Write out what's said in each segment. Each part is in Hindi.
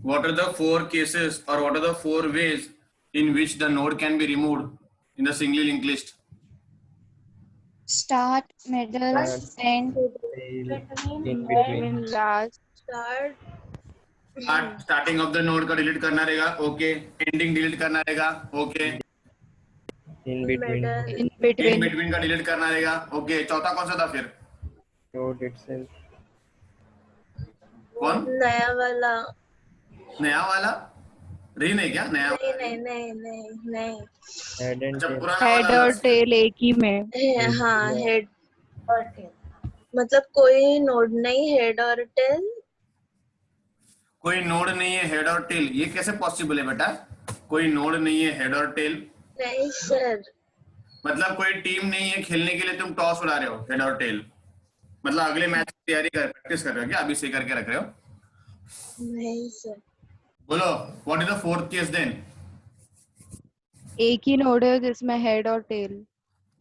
What are the four cases or what are the four ways in which the node can be removed in the singly linked list? Start, middle, end. In between. last. Starting of the node का डिलीट करना रहेगा, ओके। एंडिंग डिलीट करना रहेगा, okay. In between. In in between. Between का डिलीट करना रहेगा, ओके। चौथा कौन सा था फिर? Node itself. कौन? नया वाला। नया वाला री नहीं क्या? नया नहीं नहीं नहीं नहीं नहीं। Head and अच्छा, tail. पुराना हेड वाला और टेल एक ही में। हाँ, हेड और टेल, मतलब कोई नोड नहीं, हेड और टेल। कोई नोड नहीं है हेड और टेल, ये कैसे पॉसिबल है बेटा? कोई नोड नहीं है हेड और टेल नहीं सर, मतलब कोई टीम नहीं है खेलने के लिए, तुम टॉस उड़ा रहे हो हेड और टेल, मतलब अगले मैच की तैयारी कर प्रैक्टिस कर रहे हो क्या? अभी से करके रख रहे हो? नहीं सर। बोलो, what is the fourth case then? एक ही नोड है जिसमें हेड और tail.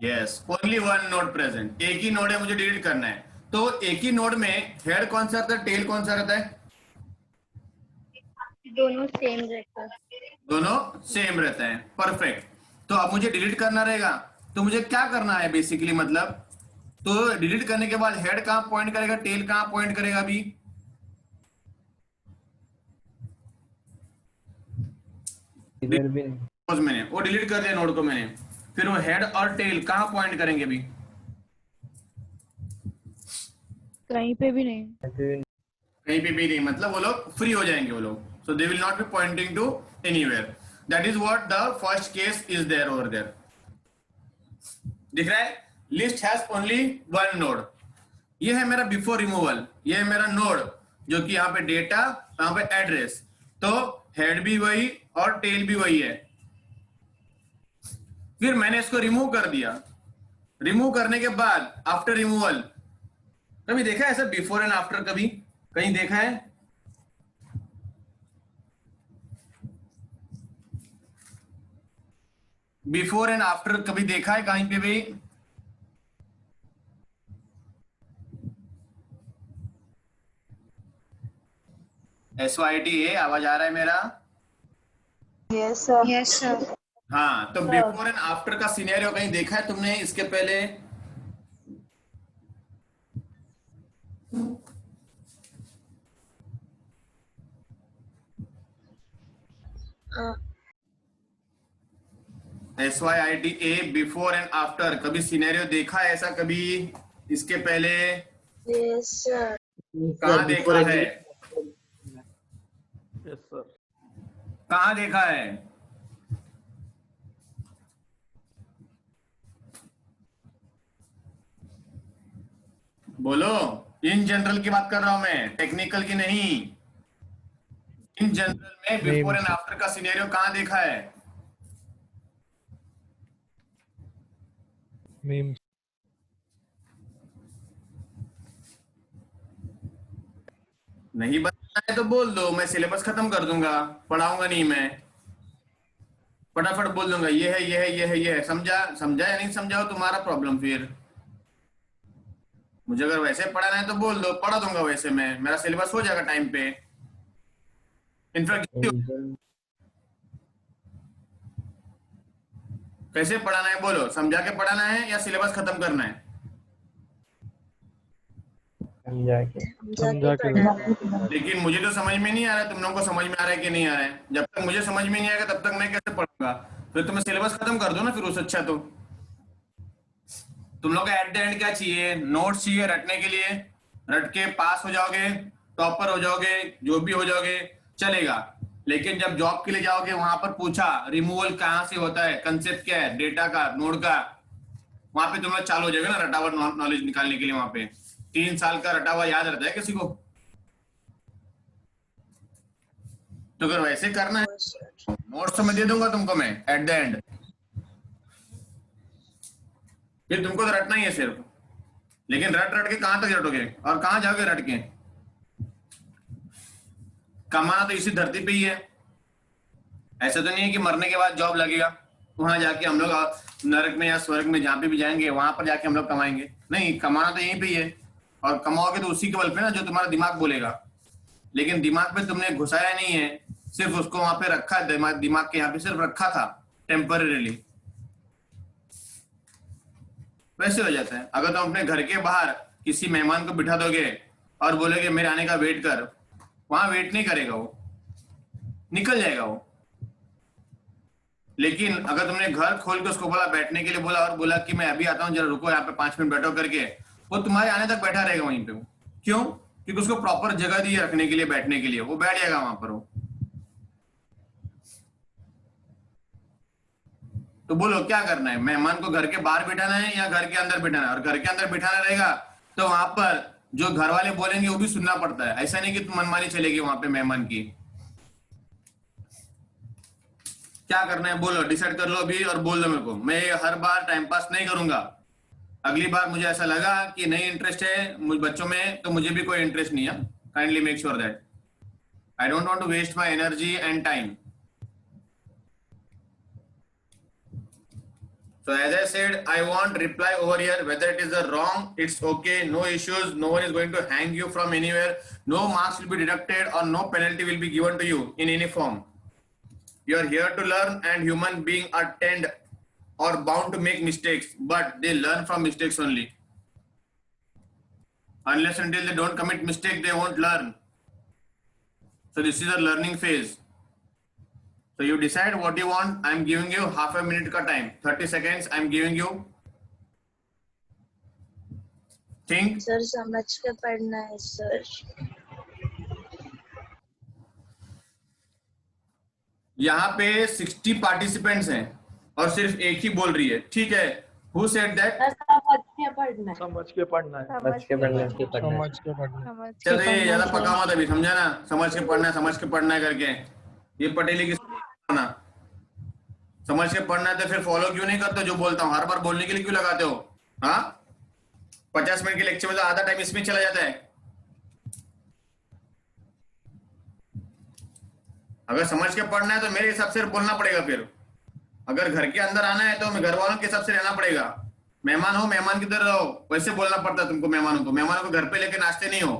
Yes, only one node present. एक ही नोड है, मुझे डिलीट करना है। तो एक ही नोड में हेड कौन सा रहता है, टेल कौन सा रहता है? दोनों सेम रहता है। दोनों सेम रहता है, परफेक्ट। तो अब मुझे डिलीट करना रहेगा, तो मुझे क्या करना है बेसिकली, मतलब तो डिलीट करने के बाद हेड कहां पॉइंट करेगा, टेल कहां पॉइंट करेगा? अभी इधर भी सपोज मैंने वो डिलीट कर दिया नोड को मैंने, फिर वो हेड और टेल कहां पॉइंट करेंगे? अभी कहीं पे भी नहीं। नहीं. कहीं पे भी नहीं, मतलब वो लोग फ्री हो जाएंगे वो लोग, so they will not be pointing to anywhere. That is what the first case is there over there. दिख रहा है? List has only one node. ये है मेरा बिफोर रिमूवल, ये है मेरा नोड जो कि यहाँ पे डेटा, यहाँ पे एड्रेस। तो हेड भी वही और टेल भी वही है। फिर मैंने इसको रिमूव कर दिया। रिमूव करने के बाद आफ्टर रिमूवल, कभी देखा है ऐसा बिफोर एंड आफ्टर? कभी कहीं देखा है? बिफोर एंड आफ्टर कभी देखा है कहीं पे भी? SYT आवाज आ रहा है मेरा? Yes sir. Yes, sir. हाँ, तो बिफोर एंड आफ्टर का सिनेरियो कहीं देखा है तुमने इसके पहले? SYT बिफोर एंड आफ्टर कभी सिनेरियो देखा है ऐसा कभी इसके पहले? Yes sir. कहाँ देखा है? Yes sir. कहाँ देखा है? बोलो। इन जनरल की बात कर रहा हूं मैं, टेक्निकल की नहीं। इन जनरल में बिफोर एंड आफ्टर का सिनेरियो कहाँ देखा है? मीम। नहीं बताना है तो बोल दो, मैं सिलेबस खत्म कर दूंगा, पढ़ाऊंगा नहीं मैं, फटाफट बोल दूंगा ये है ये है ये है ये है। समझा? समझा या नहीं समझा हो तुम्हारा प्रॉब्लम। फिर मुझे अगर वैसे पढ़ाना है तो बोल दो, पढ़ा दूंगा वैसे मैं, मेरा सिलेबस हो जाएगा टाइम पे। इनफैक्ट कैसे पढ़ाना है बोलो, समझा के पढ़ाना है या सिलेबस खत्म करना है? समझा के. समझा के. लेकिन मुझे तो समझ में नहीं आ रहा है, तुम लोगों को समझ में आ रहा है कि नहीं आ रहा है? जब तक मुझे समझ में नहीं आएगा तब तक मैं कैसे पढ़ूंगा? फिर तुम्हें सिलेबस खत्म कर दो ना फिर, उससे अच्छा तो तुम लोग एट द एंड क्या चाहिए? नोट्स चाहिए रटने के लिए, रट के पास हो जाओगे, टॉपर हो जाओगे, जो भी हो जाओगे चलेगा। लेकिन जब जॉब के लिए जाओगे वहां पर पूछा रिमूवल कहाँ से होता है, कंसेप्ट क्या है डेटा का, नोड का, वहां पे तुम लोग चालू हो जाएगा ना रटा हुआ नॉलेज निकालने के लिए। वहां पे 3 साल का रटा हुआ याद रहता है किसी को? तो अगर वैसे करना है नोट्स तो मैं दे दूंगा तुमको मैं एट द एंड, फिर तुमको तो रटना ही है सिर्फ। लेकिन रट रट के कहां तक रटोगे और कहां जाओगे रट के? कमाना तो इसी धरती पे ही है। ऐसा तो नहीं है कि मरने के बाद जॉब लगेगा, वहां जाके हम लोग नरक में या स्वर्ग में जहां पे भी जाएंगे वहां पर जाके हम लोग कमाएंगे। नहीं, कमाना तो यहीं पे ही है, और कमाओगे तो उसी के बल पे ना जो तुम्हारा दिमाग बोलेगा। लेकिन दिमाग में तुमने घुसाया नहीं है, सिर्फ उसको वहां पे रखा है, दिमाग के यहाँ पे सिर्फ रखा था टेम्पररीली, वैसे हो जाता है। अगर तुम अपने घर के बाहर किसी मेहमान को बिठा दोगे और बोलोगे मेरे आने का वेट कर, वहां वेट नहीं करेगा, वो निकल जाएगा वो। लेकिन अगर तुमने घर खोल के उसको बोला, बैठने के लिए बोला और बोला कि मैं अभी आता हूँ, जरा रुको यहाँ पे 5 मिनट बैठो करके, वो तुम्हारे आने तक बैठा रहेगा वहीं पे। वो क्यों? क्योंकि उसको प्रॉपर जगह दी है रखने के लिए, बैठने के लिए, वो बैठ जाएगा वहां पर। वो तो बोलो क्या करना है, मेहमान को घर के बाहर बिठाना है या घर के अंदर बिठाना है? और घर के अंदर बिठाना रहेगा तो वहां पर जो घर वाले बोलेंगे वो भी सुनना पड़ता है। ऐसा नहीं कि तुम मनमानी चलेगी वहां पे मेहमान की। क्या करना है बोलो, डिसाइड कर लो अभी और बोल दो मेरे को। मैं हर बार टाइम पास नहीं करूंगा, अगली बार मुझे ऐसा लगा कि नहीं इंटरेस्ट है मुझ बच्चों में, तो मुझे भी कोई इंटरेस्ट नहीं है। Kindly make sure that I don't want to waste my energy and time. So as I said, I want reply over here, whether it is a wrong, it's okay, no issues, no one is going to hang you from anywhere, no marks will be deducted or no penalty will be given to you in any form. You are here to learn, and human beings are tend or bound to make mistakes, but they learn from mistakes only. Unless until they don't commit mistake, they won't learn. So this is a learning phase. So you decide what you want. I'm giving you half a minute का time, 30 seconds I'm giving you. Think. Sir समझ के पढ़ना है सर। यहाँ पे 60 पार्टिसिपेंट्स हैं और सिर्फ एक ही बोल रही है, ठीक है? Who said that? समझ के पढ़ना है। समझ के पढ़ना है। चल ये ज्यादा पका मत अभी, समझा ना? समझ के पढ़ना है, समझ के पढ़ना है करके। ये पटेली की पढ़ना, समझ के पढ़ना है तो फिर फॉलो क्यों नहीं करते जो बोलता हूँ? हर बार बोलने के लिए क्यों लगाते हो? हाँ, 50 मिनट के लेक्चर में तो आधा टाइम इसमें चला जाता है। अगर समझ के पढ़ना है तो मेरे हिसाब से बोलना पड़ेगा। फिर अगर घर के अंदर आना है तो घर वालों के हिसाब से रहना पड़ेगा। मेहमान हो, मेहमान की तरह रहो, वैसे बोलना पड़ता है तुमको। मेहमानों को घर पे लेके नाचते नहीं हो,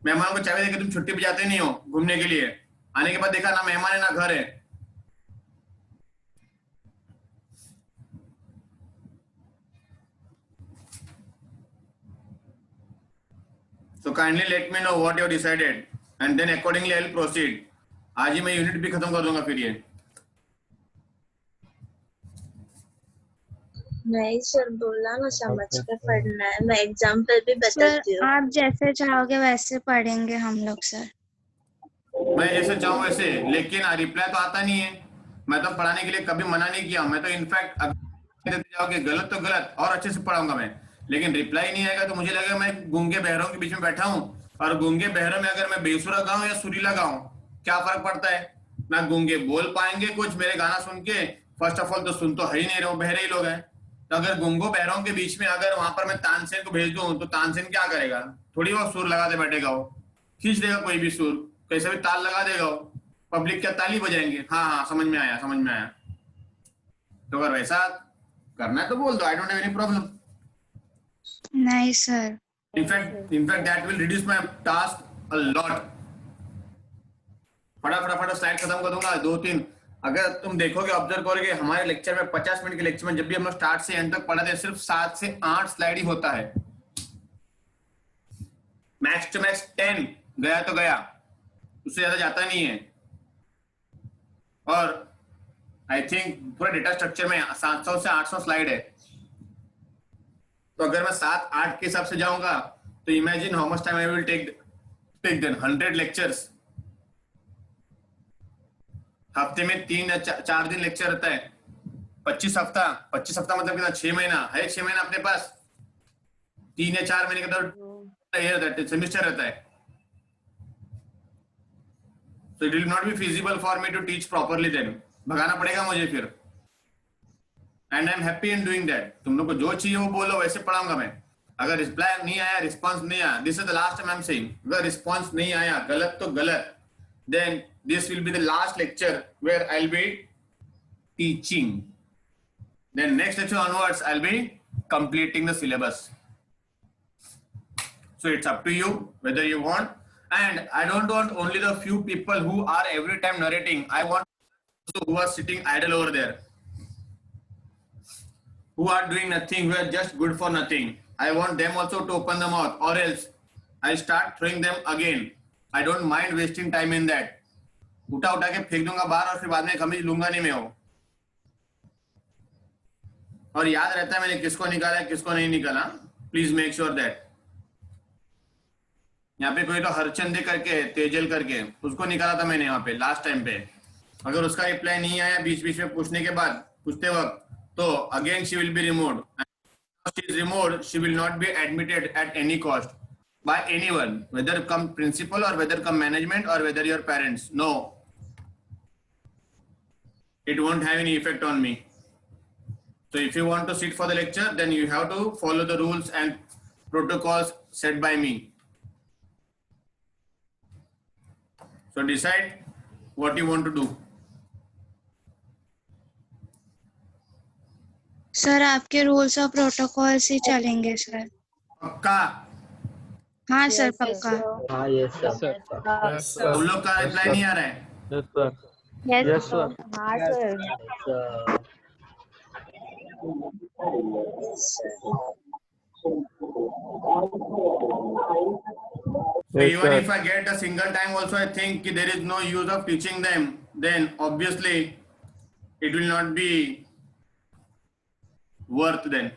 मेहमानों को चाबी देके तुम छुट्टी पे जाते नहीं हो घूमने के लिए। आने के बाद देखा ना मेहमान है ना घर है। So kindly let me know what you decided and then accordingly I'll proceed. आज ही मैं यूनिट भी खत्म कर दूंगा फिर ये। नहीं सर, बोला ना समझ के पढ़ना है। मैं एग्जाम्पल भी बताती हूँ। आप जैसे चाहोगे वैसे पढ़ेंगे हम लोग सर। मैं जैसे चाहूँ वैसे, लेकिन रिप्लाई तो आता नहीं है। मैं तो पढ़ाने के लिए कभी मना नहीं किया। मैं तो इनफैक्ट देते जाओगे गलत तो गलत और अच्छे से पढ़ाऊंगा मैं, लेकिन रिप्लाई नहीं आएगा तो मुझे लगेगा मैं गूंगे बहरों के बीच में बैठा हूँ। और गूंगे बहरों में अगर मैं बेसुरा गाऊं या सुरीला गाऊं, क्या फर्क पड़ता है? ना गूंगे बोल पाएंगे कुछ मेरे गाना सुन के। फर्स्ट ऑफ ऑल तो सुन तो है ही नहीं रहे, बहरे ही लोग हैं। तो अगर गूंगो बहरों के बीच में अगर वहां पर मैं तानसेन को भेज दूं तो तानसेन क्या करेगा? थोड़ी बहुत सुर लगाते बैठेगा, वो खींच देगा कोई भी सुर, कैसे भी ताल लगा देगा वो। पब्लिक क्या ताली बजाएंगे? हाँ हाँ समझ में आया, समझ में आया। तो अगर वैसा करना है तो बोल दो, I don't have any problem. नहीं sir. In fact that will reduce my task a lot. फटाफट स्लाइड खत्म कर दूंगा, 2-3। अगर तुम देखोगे, ऑब्जर्व करोगे, हमारे लेक्चर में 50 मिनट के लेक्चर में जब भी हम लोग स्टार्ट से एंड तक पढ़ाते हैं सिर्फ 7 से 8 स्लाइड ही होता है। मैक्स टू मैक्स 10 गया तो गया, उससे ज्यादा जाता नहीं है। और आई थिंक पूरा डेटा स्ट्रक्चर में 700 से 800 स्लाइड है। तो अगर मैं 7-8 के हिसाब से जाऊंगा तो imagine how much time I will take then 100 lectures. हफ्ते में 3 या 4 दिन लेक्चर रहता है। 25 हफ्ता मतलब कितना? 6 महीना है। 6 महीना अपने पास 3 या 4 महीने का तो सेमिस्टर रहता है। So it will not be feasible for me to teach properly then. भगाना पड़ेगा मुझे फिर। And I'm happy in doing that. तुम लोग को जो चाहिए वो बोलो, वैसे पढ़ाऊंगा मैं। अगर रिप्लाई नहीं आया, रिस्पॉन्स नहीं आया, this is the last time I am saying, अगर रिस्पॉन्स नहीं आया, गलत तो गलत, then this will be the last lecture where I'll be teaching. Then next lecture onwards I'll be completing the syllabus. So it's up to you whether you want. And I don't want only the few people who are every time narrating. I want those who are sitting idle over there, who are doing nothing, who are just good for nothing. I want them also to open the mouth, or else I start throwing them again. I don't mind wasting time in that. उठा उठा के फेंक दूंगा बाहर और फिर बाद में खमीज लूंगा नहीं मैं वो, और याद रहता है मैंने किसको निकाला है किसको नहीं निकाला. Please make sure that. यहाँ पे कोई तो हरचंदे करके तेजल करके उसको निकाला था मैंने यहाँ पे लास्ट टाइम पे. अगर उसका रिप्लाई नहीं आया बीच बीच में पूछने के बाद पूछते वक्त, तो again she will be removed. She is removed, she will not be admitted at any cost by anyone, whether come principal or whether come management or whether your parents. No, it won't have any effect on me. So if you want to sit for the lecture, then you have to follow the rules and protocols set by me. So decide what you want to do. Sir आपके रूल्स और प्रोटोकॉल से चलेंगे सर. पक्का? हाँ सर पक्का. हाँ यस सर. उन लोग का रिप्लाई नहीं आ रहा है. Yes sir. हाँ sir. So even if I get a single time also I think there is no use of teaching them, then obviously it will not be worth then.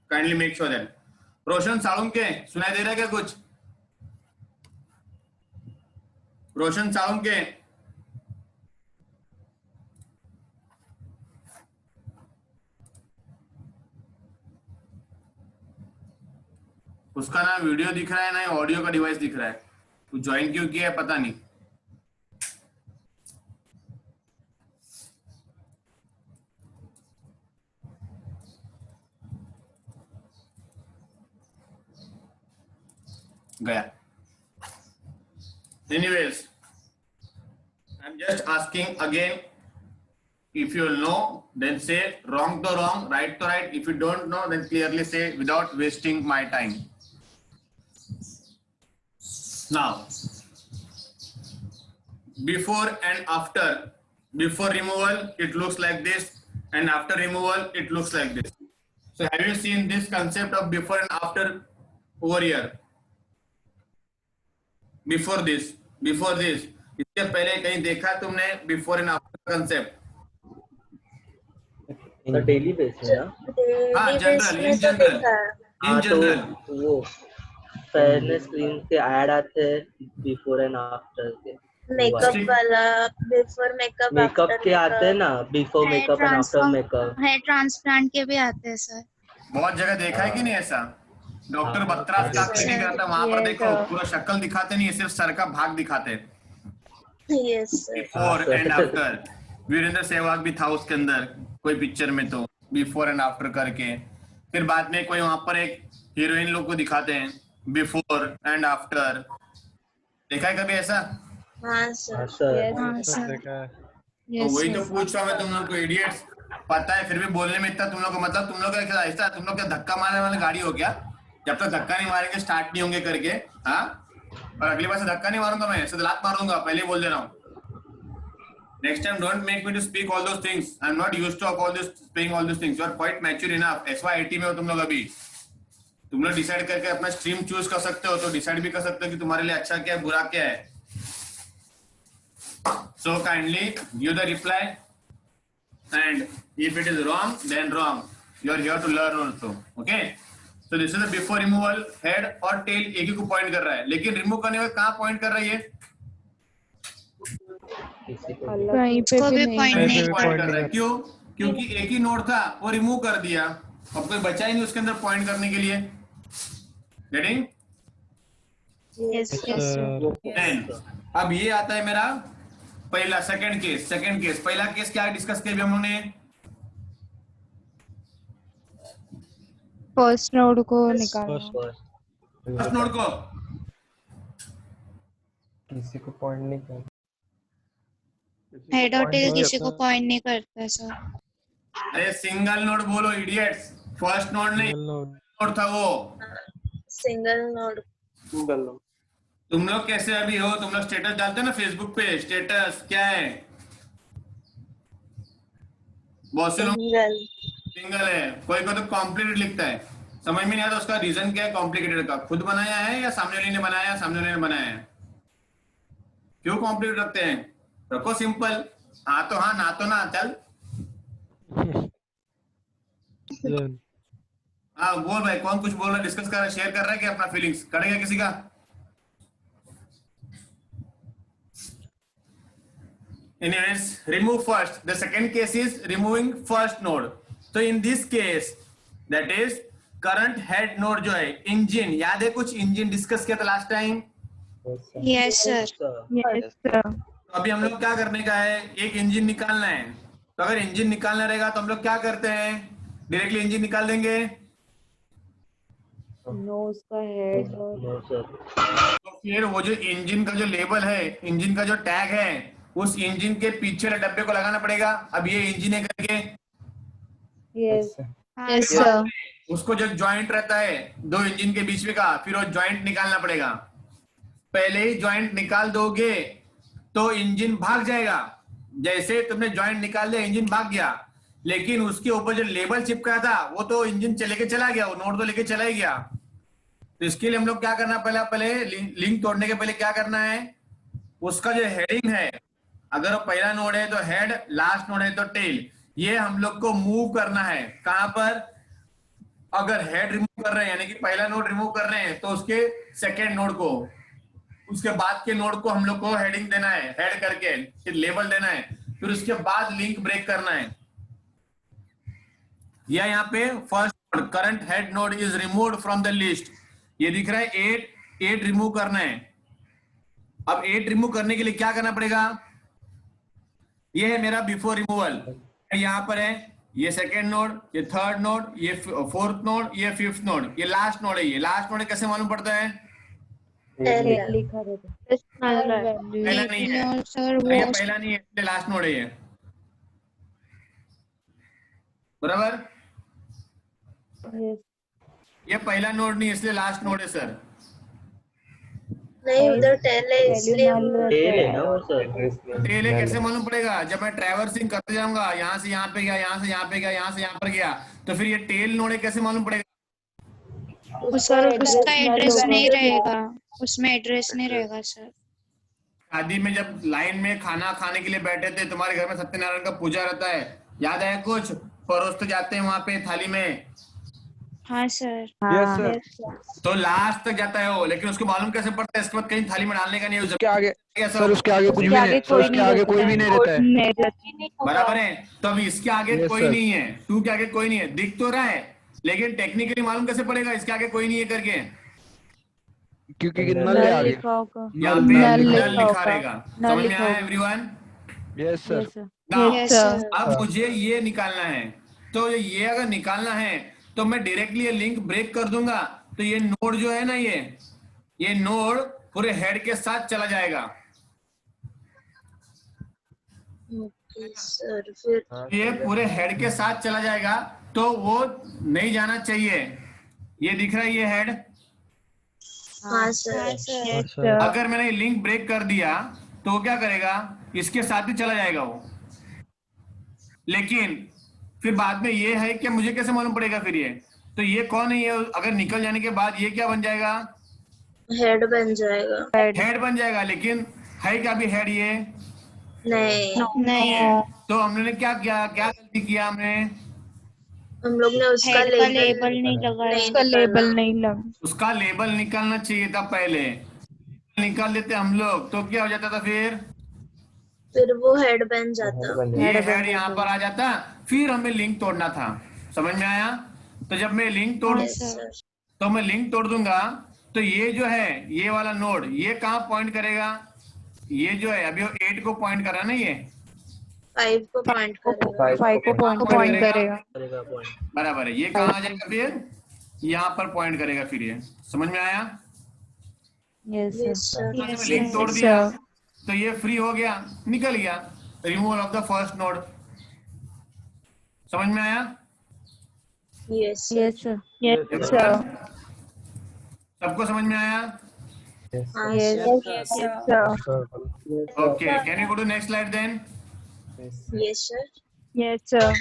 Kindly make sure that. रोशन साळुंके सुनाई दे रहा है क्या कुछ? रोशन साळुंके. उसका ना वीडियो दिख रहा है ना ऑडियो का डिवाइस दिख रहा है. तू ज्वाइन क्यों किया है पता नहीं. गया. Anyways, I'm just asking again. If you know, then say wrong to wrong, right to right. If you don't know, then clearly say without wasting my time. Now, before and after. Before removal, it looks like this, and after removal, it looks like this. So, have you seen this concept of before and after over here? Before this, इससे पहले कहीं देखा तुमने before and after concept? Daily basis ना. हाँ, जनरल, इन जनरल. वो पहले स्क्रीन पे ऐड आते हैं बिफोर एंड आफ्टर के. मेकअप वाला बिफोर मेकअप के आते हैं ना, before makeup and after makeup. Hair transplant के भी आते हैं सर. बहुत जगह देखा है कि नहीं ऐसा? डॉक्टर बत्रा का क्लिनिक रहता है वहां पर देखो पूरा शक्ल दिखाते नहीं, सिर्फ सर का भाग दिखाते हैं. Yes before and after. Virender Sehwag भी था उसके अंदर कोई पिक्चर में, तो बिफोर एंड आफ्टर करके. फिर बाद में कोई वहां पर एक हीरोइन लोग को दिखाते हैं बिफोर एंड आफ्टर. देखा है कभी ऐसा? हाँ सर. हाँ सर. तो वही तो पूछ रहा हूँ मैं तुम लोग को. इडियट्स, पता है फिर भी बोलने में इतना तुम लोग को, मतलब तुम लोग का ऐसा, तुम लोग क्या धक्का मारने वाली गाड़ी हो क्या? जब तक धक्का नहीं मारेंगे स्टार्ट नहीं होंगे करके. हाँ, और अगली बार से धक्का नहीं मारूंगा मैं, ऐसे लात मारूंगा, पहले बोल दे रहा हूँ. Next time don't make me to speak all those things. I'm not used to all this speaking all these things. You are quite mature enough. SY80 में हो तुम लोग अभी. तुम लोग डिसाइड करके अपना स्ट्रीम चूज कर सकते हो, तो डिसाइड भी कर सकते हो कि तुम्हारे लिए अच्छा क्या है बुरा क्या है. So kindly give the reply, and if it is wrong, then wrong. You are here to learn also. Okay? So this is the before removal. Head और tail एक ही को पॉइंट कर रहा है, लेकिन रिमूव करने में कहाँ पॉइंट कर रही है? कहीं पे को भी भी नहीं. पॉइंट नहीं पॉइंट कर रहा है. क्यों? क्योंकि एक ही नोड था, वो रिमूव कर दिया, अब कोई बचा ही नहीं उसके अंदर पॉइंट करने के लिए. गेटिंग? Yes sir. अब ये आता है मेरा पहला सेकंड केस. पहला केस क्या डिस्कस किया हम लोगों ने? फर्स्ट नोड को निकालना. फर्स्ट नोड को किसी को पॉइंट नहीं कर. हेड और टेल किसी को पॉइंट नहीं करता सर. अरे सिंगल नोड बोलो इडियट्स. फर्स्ट नोड नहीं, नोड था वो. Single node. तुम लोग कैसे अभी हो? तुम लोग स्टेटस डालते हो ना फेसबुक पे, स्टेटस क्या है? बहुत से लोग सिंगल। सिंगल है, कोई को तो कॉम्प्लिकेटेड लिखता है। समझ में नहीं आता उसका रीजन क्या है कॉम्प्लिकेटेड का, खुद बनाया है या सामने वाले ने बनाया, सामने वाले ने बनाया है? क्यों कॉम्प्लिकेटेड रखते हैं? रखो सिंपल, हाँ तो हाँ, ना तो ना, चल। हाँ बोल भाई, कौन कुछ बोल रहा है, डिस्कस कर रहा है, शेयर कर रहा है क्या अपना फीलिंग्स? करेगा किसी का? Anyways, remove first. The second case is removing first node. So in this case, that is current head node जो है engine, याद है कुछ engine डिस्कस किया था last time? Yes, sir. Yes, sir. तो अभी हम लोग क्या करने का है, एक इंजन निकालना है। तो अगर इंजन निकालना रहेगा तो हम लोग क्या करते हैं, डायरेक्टली इंजन निकाल देंगे? नो उसका हेड और नो सर। तो फिर वो जो इंजन का जो लेबल है, इंजन का जो टैग है, उस इंजन के पीछे वाले डब्बे को लगाना पड़ेगा। अब ये इंजन है करके, यस Yes, sir. उसको जो ज्वाइंट रहता है दो इंजन के बीच में का, फिर वो ज्वाइंट निकालना पड़ेगा। पहले ही ज्वाइंट निकाल दोगे तो इंजन भाग जाएगा। जैसे तुमने ज्वाइंट निकाल दिया, इंजन भाग गया, लेकिन उसके ऊपर जो लेबल चिपका था वो तो इंजन चले के चला गया, वो नोड तो लेके चला ही गया। तो इसके लिए हम लोग क्या करना, पहले लिंक तोड़ने के पहले क्या करना है, उसका जो हेडिंग है, अगर वो पहला नोड है तो हेड, लास्ट नोड है तो टेल, ये हम लोग को मूव करना है। कहां पर? अगर हेड रिमूव कर रहे हैं, यानी कि पहला नोड रिमूव कर रहे हैं, तो उसके सेकेंड नोड को, उसके बाद के नोड को हम लोग को हेडिंग देना है, हेड करके फिर लेबल देना है, फिर उसके बाद लिंक ब्रेक करना है। या यहाँ पे first current head nod is removed from the list, ये दिख रहा है 8 रिमूव करना है। अब 8 रिमूव करने के लिए क्या करना पड़ेगा, ये है मेरा बिफोर रिमूवल, यहाँ पर है ये सेकेंड नोड, ये थर्ड नोड, ये फोर्थ नोड, ये फिफ्थ नोड, ये लास्ट नोड है। ये लास्ट नोड कैसे मालूम पड़ता है? लिखा रहता पहला नहीं है, No, sir. ये वो पहला नहीं है, इसलिए लास्ट नोड है ये, बराबर? है। ये पहला नोड नहीं है, इसलिए लास्ट नोड है सर। नहीं, उधर टेल है इसलिए टेल है ना वो सर। टेल है कैसे मालूम पड़ेगा? जब मैं ट्रैवर्सिंग करते जाऊंगा, यहाँ से यहाँ पे गया, यहाँ से यहाँ पे गया, यहाँ से यहाँ पर गया, तो फिर ये टेल नोड है कैसे मालूम पड़ेगा? उसका एड्रेस नहीं रहेगा, उसमें एड्रेस नहीं रहेगा सर। शादी में जब लाइन में खाना खाने के लिए बैठे थे, तुम्हारे घर में सत्यनारायण का पूजा रहता है, याद है कुछ? परोसते जाते हैं वहां पे थाली में, हाँ सर। तो लास्ट तक जाता है वो, लेकिन उसको मालूम कैसे पड़ता है इसके बाद कहीं थाली में डालने का नहीं है, उसके आगे कैसा सर, उसके आगे कुछ भी नहीं, सर उसके आगे कोई भी नहीं रहता है। बराबर है? तो अभी इसके आगे Yes, कोई sir. नहीं है, 2 के आगे कोई नहीं है, दिख तो रहा है, लेकिन टेक्निकली मालूम कैसे पड़ेगा इसके आगे कोई नहीं है करके? क्योंकि नल है आगे। यहाँ पे नल लिखा रहेगा। समझ में आया everyone? Yes sir. Yes, sir. अब मुझे ये निकालना है, तो ये अगर निकालना है तो मैं डायरेक्टली ये लिंक ब्रेक कर दूंगा, तो ये नोड जो है ना, ये नोड पूरे हेड के साथ चला जाएगा। Okay sir. फिर ये पूरे हेड के साथ चला जाएगा, तो वो नहीं जाना चाहिए। ये दिख रहा है ये हेड, हाँ सर। हाँ सर। अगर मैंने लिंक ब्रेक कर दिया तो वो क्या करेगा, इसके साथ ही चला जाएगा वो। लेकिन फिर बाद में ये है कि मुझे कैसे मालूम पड़ेगा फिर ये, तो ये कौन है, ये अगर निकल जाने के बाद ये क्या बन जाएगा? हेड बन जाएगा। हेड बन जाएगा, लेकिन है क्या अभी हेड ये? नहीं, नहीं, तो हमने क्या किया, क्या गलती किया हमने? हम लोग ने उसका हेड का लेबल नहीं लगाया। उसका लेबल नहीं लगा। उसका लेबल निकालना चाहिए था पहले, निकाल देते हम लोग तो क्या हो जाता था फिर वो हेड बन जाता। ये हेड यहाँ पर आ जाता, फिर हमें लिंक तोड़ना था। समझ में आया? तो जब मैं लिंक तोड़ Yes, sir. तो मैं लिंक तोड़ दूंगा, तो ये जो है ये वाला नोड ये कहाँ पॉइंट करेगा? ये जो है अभी 8 को पॉइंट करा ना, ये 5 को पॉइंट करेगा। 5 को पॉइंट करेगा। बराबर है। ये कहाँ आ जाएगा फिर? यहाँ पर पॉइंट करेगा फिर ये। समझ में आया? Yes Yes, sir. तो जब लिंक तोड़ दिया तो ये फ्री हो गया, निकल गया, removal of the first node. समझ में आया? Yes, sir. Yes sir. सबको समझ में आया? Yes. Yes, sir. Okay, can you go to next slide then? Yes, sir. Yes, sir.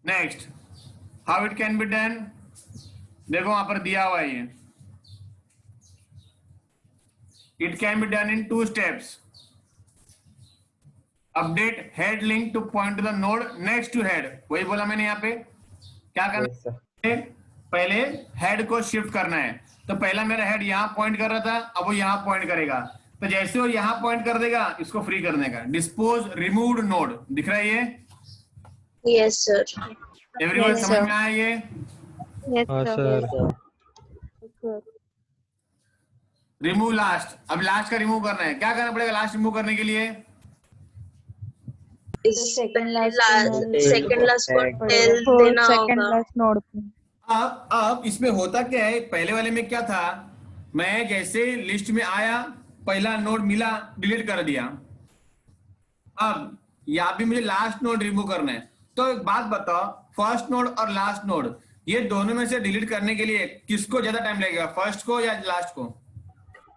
Next, how it can be done? देखो वहां पर दिया हुआ है ये. It can be done in 2 steps. Update head link to point to the node next to head. वही बोला मैंने यहाँ पे. क्या करना है? पहले हेड को शिफ्ट करना है. तो पहला मेरा हेड यहाँ पॉइंट कर रहा था, अब वो यहाँ पॉइंट करेगा. तो जैसे वो यहाँ पॉइंट कर देगा, इसको फ्री करने का. डिस्पोज रिमूव्ड नोड दिख रहा है ये? Yes, sir. एवरीवन Yes, समझ sir. में आया ये? Yes, हाँ sir. सर. Remove last. अब लास्ट का रिमूव करना है. क्या करना पड़ेगा लास्ट रिमूव करने के लिए? second last second last को टेल For देना second होगा. last node पे. अब इसमें होता क्या है? पहले वाले में क्या था? मैं जैसे लिस्ट में आया, पहला नोड मिला, डिलीट कर दिया. अब यहाँ भी मुझे लास्ट नोड रिमूव करना है. तो एक बात बताओ, फर्स्ट नोड और लास्ट नोड ये दोनों में से डिलीट करने के लिए किसको ज्यादा टाइम लगेगा, फर्स्ट को या लास्ट को?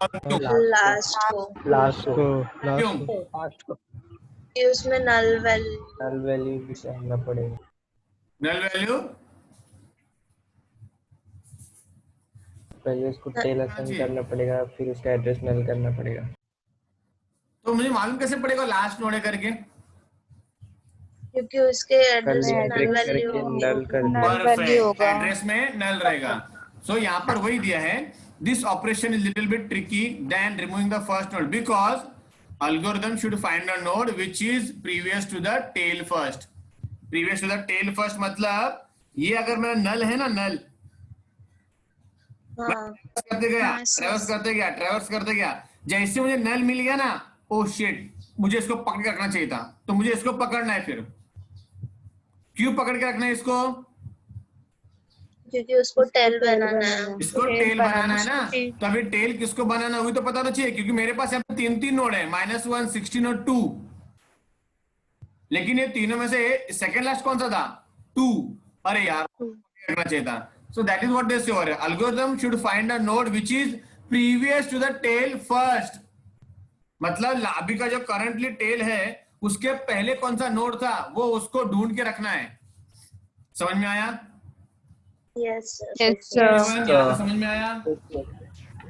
और क्यों? लास्ट को. क्यों? कि उसमें नल वैल्यू भी करना पड़ेगा. नल वैल्यू पहले उसको टेल असाइन करना पड़ेगा, फिर उसका एड्रेस नल करना पड़ेगा. तो मुझे मालूम कैसे पड़ेगा लास्ट नोड है करके? क्योंकि उसके एड्रेस में नल वैल्यू नल कर दे. Null value होगा. एड्रेस में नल रहेगा. सो यहाँ पर वही दिया है. This operation is little bit tricky then removing the first node because algorithm should find a node which is previous to the tail first. Previous to the tail first मतलब ये अगर मेरा नल है ना, नल करते गया, ट्रेवर्स करते गया, जैसे मुझे नल मिल गया ना, ओ शिट, मुझे इसको पकड़ के रखना चाहिए था. तो मुझे इसको पकड़ना है. फिर क्यों पकड़ के रखना है इसको? क्योंकि उसको टेल बनाना है. इसको टेल बनाना है ना. तो अभी टेल किसको बनाना हुई तो पता तो चाहिए, क्योंकि मेरे पास यहाँ पे 3 नोड है, -1, 16 और 2. लेकिन ये तीनों में से सेकंड लास्ट कौन सा था? 2. अरे यार रखना चाहिए था. So that is what they say. Algorithm should find a node which is previous to the tail first. मतलब अभी का जो करंटली टेल है उसके पहले कौन सा नोड था वो उसको ढूंढ के रखना है. समझ में आया? Yes, sir. Yes, sir. समझ में आया?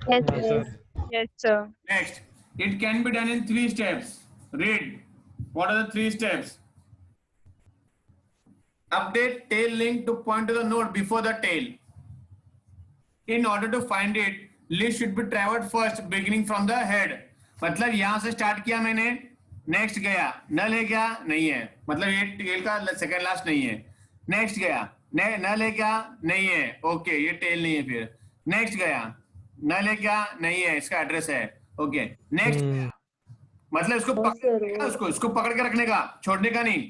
Yes, sir. Yes, sir. Next, it can be done in 3 steps. Read. What are the 3 steps? Update tail link to point to the node before the tail. In order to find it, list should be traversed first, beginning from the head. मतलब यहां से स्टार्ट किया मैंने, नेक्स्ट गया, नल है क्या? नहीं है, मतलब ये टेल का सेकंड लास्ट नहीं है. नेक्स्ट गया, नल है क्या? नहीं है, ओके, ये टेल नहीं है. फिर नेक्स्ट गया, नल है क्या? नहीं है, इसका एड्रेस है, ओके. नेक्स्ट मतलब इसको पकड़ के रखने का, छोड़ने का नहीं.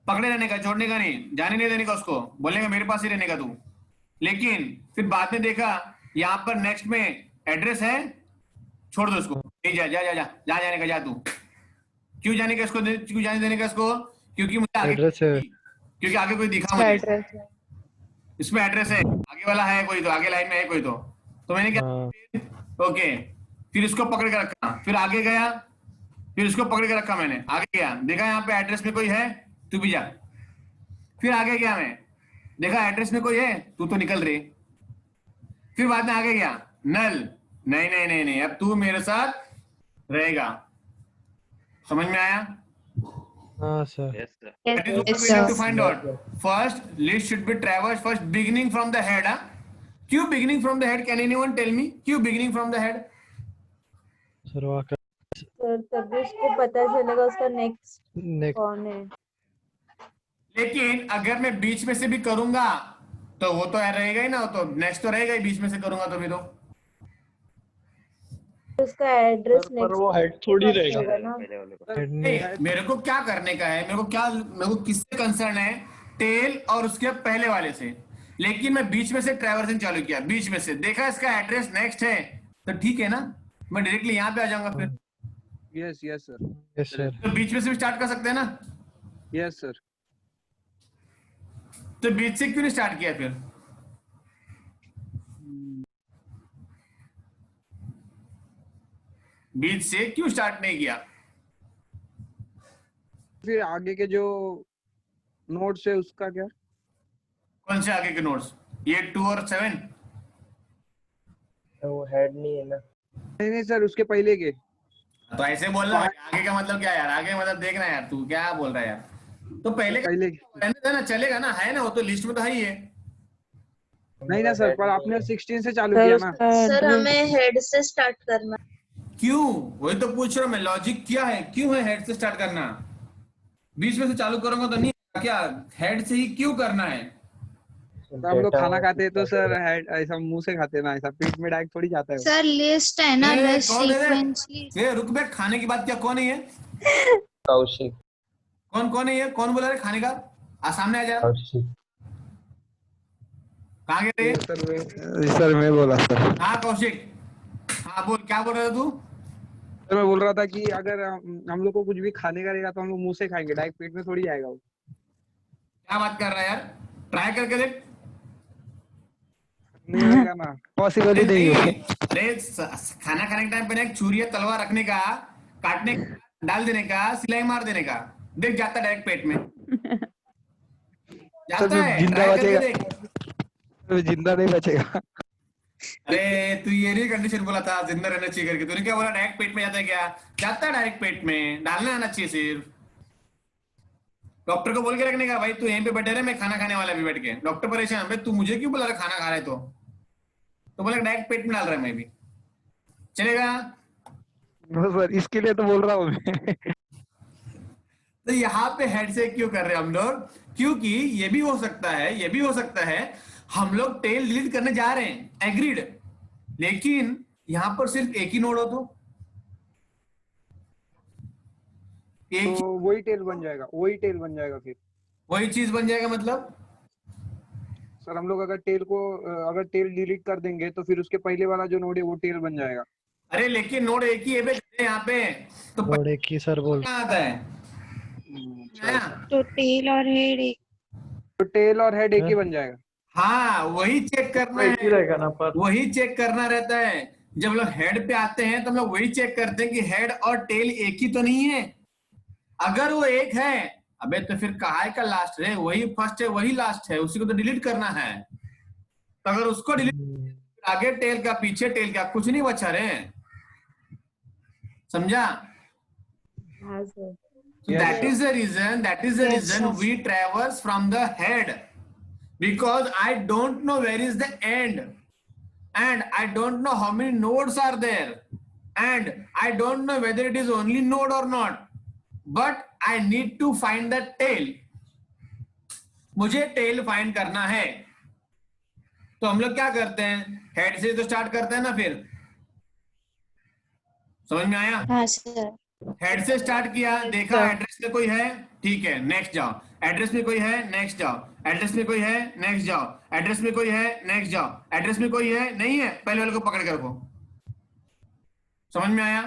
पकड़े रहने का, छोड़ने का नहीं, जाने नहीं देने का. उसको बोलेंगे मेरे पास ही रहने का तू. लेकिन फिर बाद में देखा यहाँ पर नेक्स्ट में एड्रेस है, छोड़ दो उसको. जा जा जा जा जा जाने का, जा तू. क्यों जाने का इसको, क्यों जाने देने का इसको? क्योंकि मुझे आगे, क्योंकि आगे कोई दिखा मुझे, इसमें एड्रेस है, आगे वाला है कोई, तो आगे लाइन में है कोई, तो मैंने क्या, ओके. फिर इसको पकड़ के रखा, फिर आगे गया, फिर इसको पकड़ के रखा मैंने, आगे गया, देखा यहाँ पे एड्रेस में कोई है, तू भी जा. फिर आगे गया मैं, देखा एड्रेस में कोई है, तू तो निकल रही. फिर बाद में आगे गया, नल, नहीं नहीं नहीं नहीं, अब तू मेरे साथ रहेगा. समझ में आया? हाँ sir. Yes, sir. That is what we have to find out. First, list should be traversed first, beginning from the head. क्यों beginning from the head? Can anyone tell me? क्यों beginning from the head? Sir वाकई. सर तभी उसको पता चलेगा उसका नेक्स्ट कौन है. लेकिन अगर मैं बीच में से भी करूंगा तो वो तो रहेगा ही ना, तो नेक्स्ट तो रहेगा ही. बीच में से करूंगा तो भी तो उसका एड्रेस पर वो हेड थोड़ी रहेगा ना. मेरे को क्या करने का है, मेरे को किससे कंसर्न है? टेल और उसके पहले वाले से. लेकिन मैं बीच में से ट्रैवर्सिंग चालू किया, बीच में से देखा इसका एड्रेस नेक्स्ट है, तो ठीक है ना, मैं डायरेक्टली यहाँ पे आ जाऊंगा. फिर yes yes sir. Yes sir. तो बीच में से भी स्टार्ट कर सकते हैं ना. Yes sir. तो बीच से क्यों नहीं स्टार्ट किया फिर? बीच से क्यों स्टार्ट नहीं किया? फिर आगे के जो नोट्स है उसका क्या? कौन से आगे के नोट्स? ये 2 और 7? वो हेड नहीं है ना। नहीं सर, उसके पहले के। तो ऐसे बोलना, आगे का मतलब क्या यार? आगे मतलब देखना यार, तू क्या बोल रहा है यार? तो पहले पहले रहने देना, चलेगा ना, है ना, वो तो लिस्ट में तो है ही है। नहीं ना सर, पर आपने 16 से चालू सर किया ना। उसका सर address- हमें हेड से स्टार्ट करना है। क्यों? वही तो पूछ रहा हूँ मैं, लॉजिक क्या है, क्यों है हेड से स्टार्ट करना? बीच में से चालू करूंगा तो नहीं, क्या हेड से ही क्यों करना है? तो हम लोग खाना खाते हैं तो सर हेड ऐसा मुंह से खाते हैं ना, ऐसा पेट में डायरेक्ट थोड़ी जाता है वो। सर लिस्ट है ना, ए, लिस्ट कौन है रे? सीक्वेंसली। ये रुक बे, खाने की बात क्या, कौन है ये? कौशिक। कौन है ये? कौन बोला रे खाने का? सामने आ जा। कौशिक। कहाँ गए रे? सर मैं बोला सर। हाँ कौशिक, हाँ बोल, क्या बोल रहा था तू? सर मैं बोल रहा था कि अगर हम लोग को कुछ भी खाने का रहेगा तो हम लोग मुंह से खाएंगे, डायरेक्ट पेट में थोड़ी जाएगा वो। क्या बात कर रहा है यार? ट्राई करके देख। नहीं होगा ना। पॉसिबल ही नहीं है। अरे खाना खाने के टाइम पे ना एक छुरी या तलवार रखने का, काटने का, डाल देने का, सिलाई मार देने का, देख जाता है डायरेक्ट पेट में, जाता है। जिंदा ट्राई करके बचेगा। देख। जिंदा नहीं बचेगा। अरे तू ये नहीं कंडीशन बोला था जिंदा रहना चाहिए करके, तूने क्या बोला डायरेक्ट पेट में जाता है? क्या जाता है डायरेक्ट पेट में, डालना आना चाहिए सिर्फ। डॉक्टर को बोल के रखने का, भाई तू यहीं पे बैठे रहे, मैं खाना खाने वाला भी बैठ के। डॉक्टर परेशान, भाई तू मुझे क्यों बुला रहा खाना खा रहे? तो बोला डायरेक्ट पेट में डाल रहा है, मैं भी चलेगा। नो सर, इसके लिए तो बोल रहा हूँ मैं। तो यहाँ पे हेड से क्यों कर रहे हैं हम लोग? क्योंकि ये भी हो सकता है, ये भी हो सकता है हम लोग टेल डिलीट करने जा रहे हैं, एग्रीड, लेकिन यहां पर सिर्फ एक ही नोड हो तो एक तो वही टेल बन जाएगा, वही टेल बन जाएगा फिर। वही चीज बन जाएगा मतलब? सर हम लोग अगर अगर टेल डिलीट कर देंगे तो फिर उसके पहले वाला जो नोड है वो टेल बन जाएगा। अरे लेकिन नोड एक ही है बे यहाँ पे, तो नोड एक ही सर बोल। कहाँ आता है? आया? तो टेल और हेड एक। तो टेल और हेड एक ही बन जाएगा। हाँ वही चेक करना एक ही है, रहेगा ना पर। वही चेक करना रहता है। जब लोग हेड पे आते हैं तो हम लोग वही चेक करते हैं कि हेड और टेल एक ही तो नहीं है। अगर वो एक है, अबे तो फिर कहाँ का लास्ट है? वही फर्स्ट है, वही लास्ट है, उसी को तो डिलीट करना है। तो अगर उसको डिलीट, आगे टेल का, पीछे टेल का, कुछ नहीं बचा रे, समझा? हाँ sir. So that is the reason, we traverse from the head, because I don't know where is the end, and I don't know how many nodes are there, and I don't know whether it is only node or not, but I need to find the tail. मुझे टेल फाइंड करना है, तो हम लोग क्या करते हैं? हेड से तो स्टार्ट करते हैं ना, फिर समझ में आया? हाँ सर। हेड से स्टार्ट किया, देखा एड्रेस में कोई है, ठीक है नेक्स्ट जाओ, एड्रेस में कोई है नेक्स्ट जाओ, एड्रेस में कोई है नेक्स्ट जाओ, एड्रेस में कोई है नेक्स्ट जाओ, एड्रेस में कोई है नहीं है, पहले वाले को पकड़ कर रखो। समझ में आया?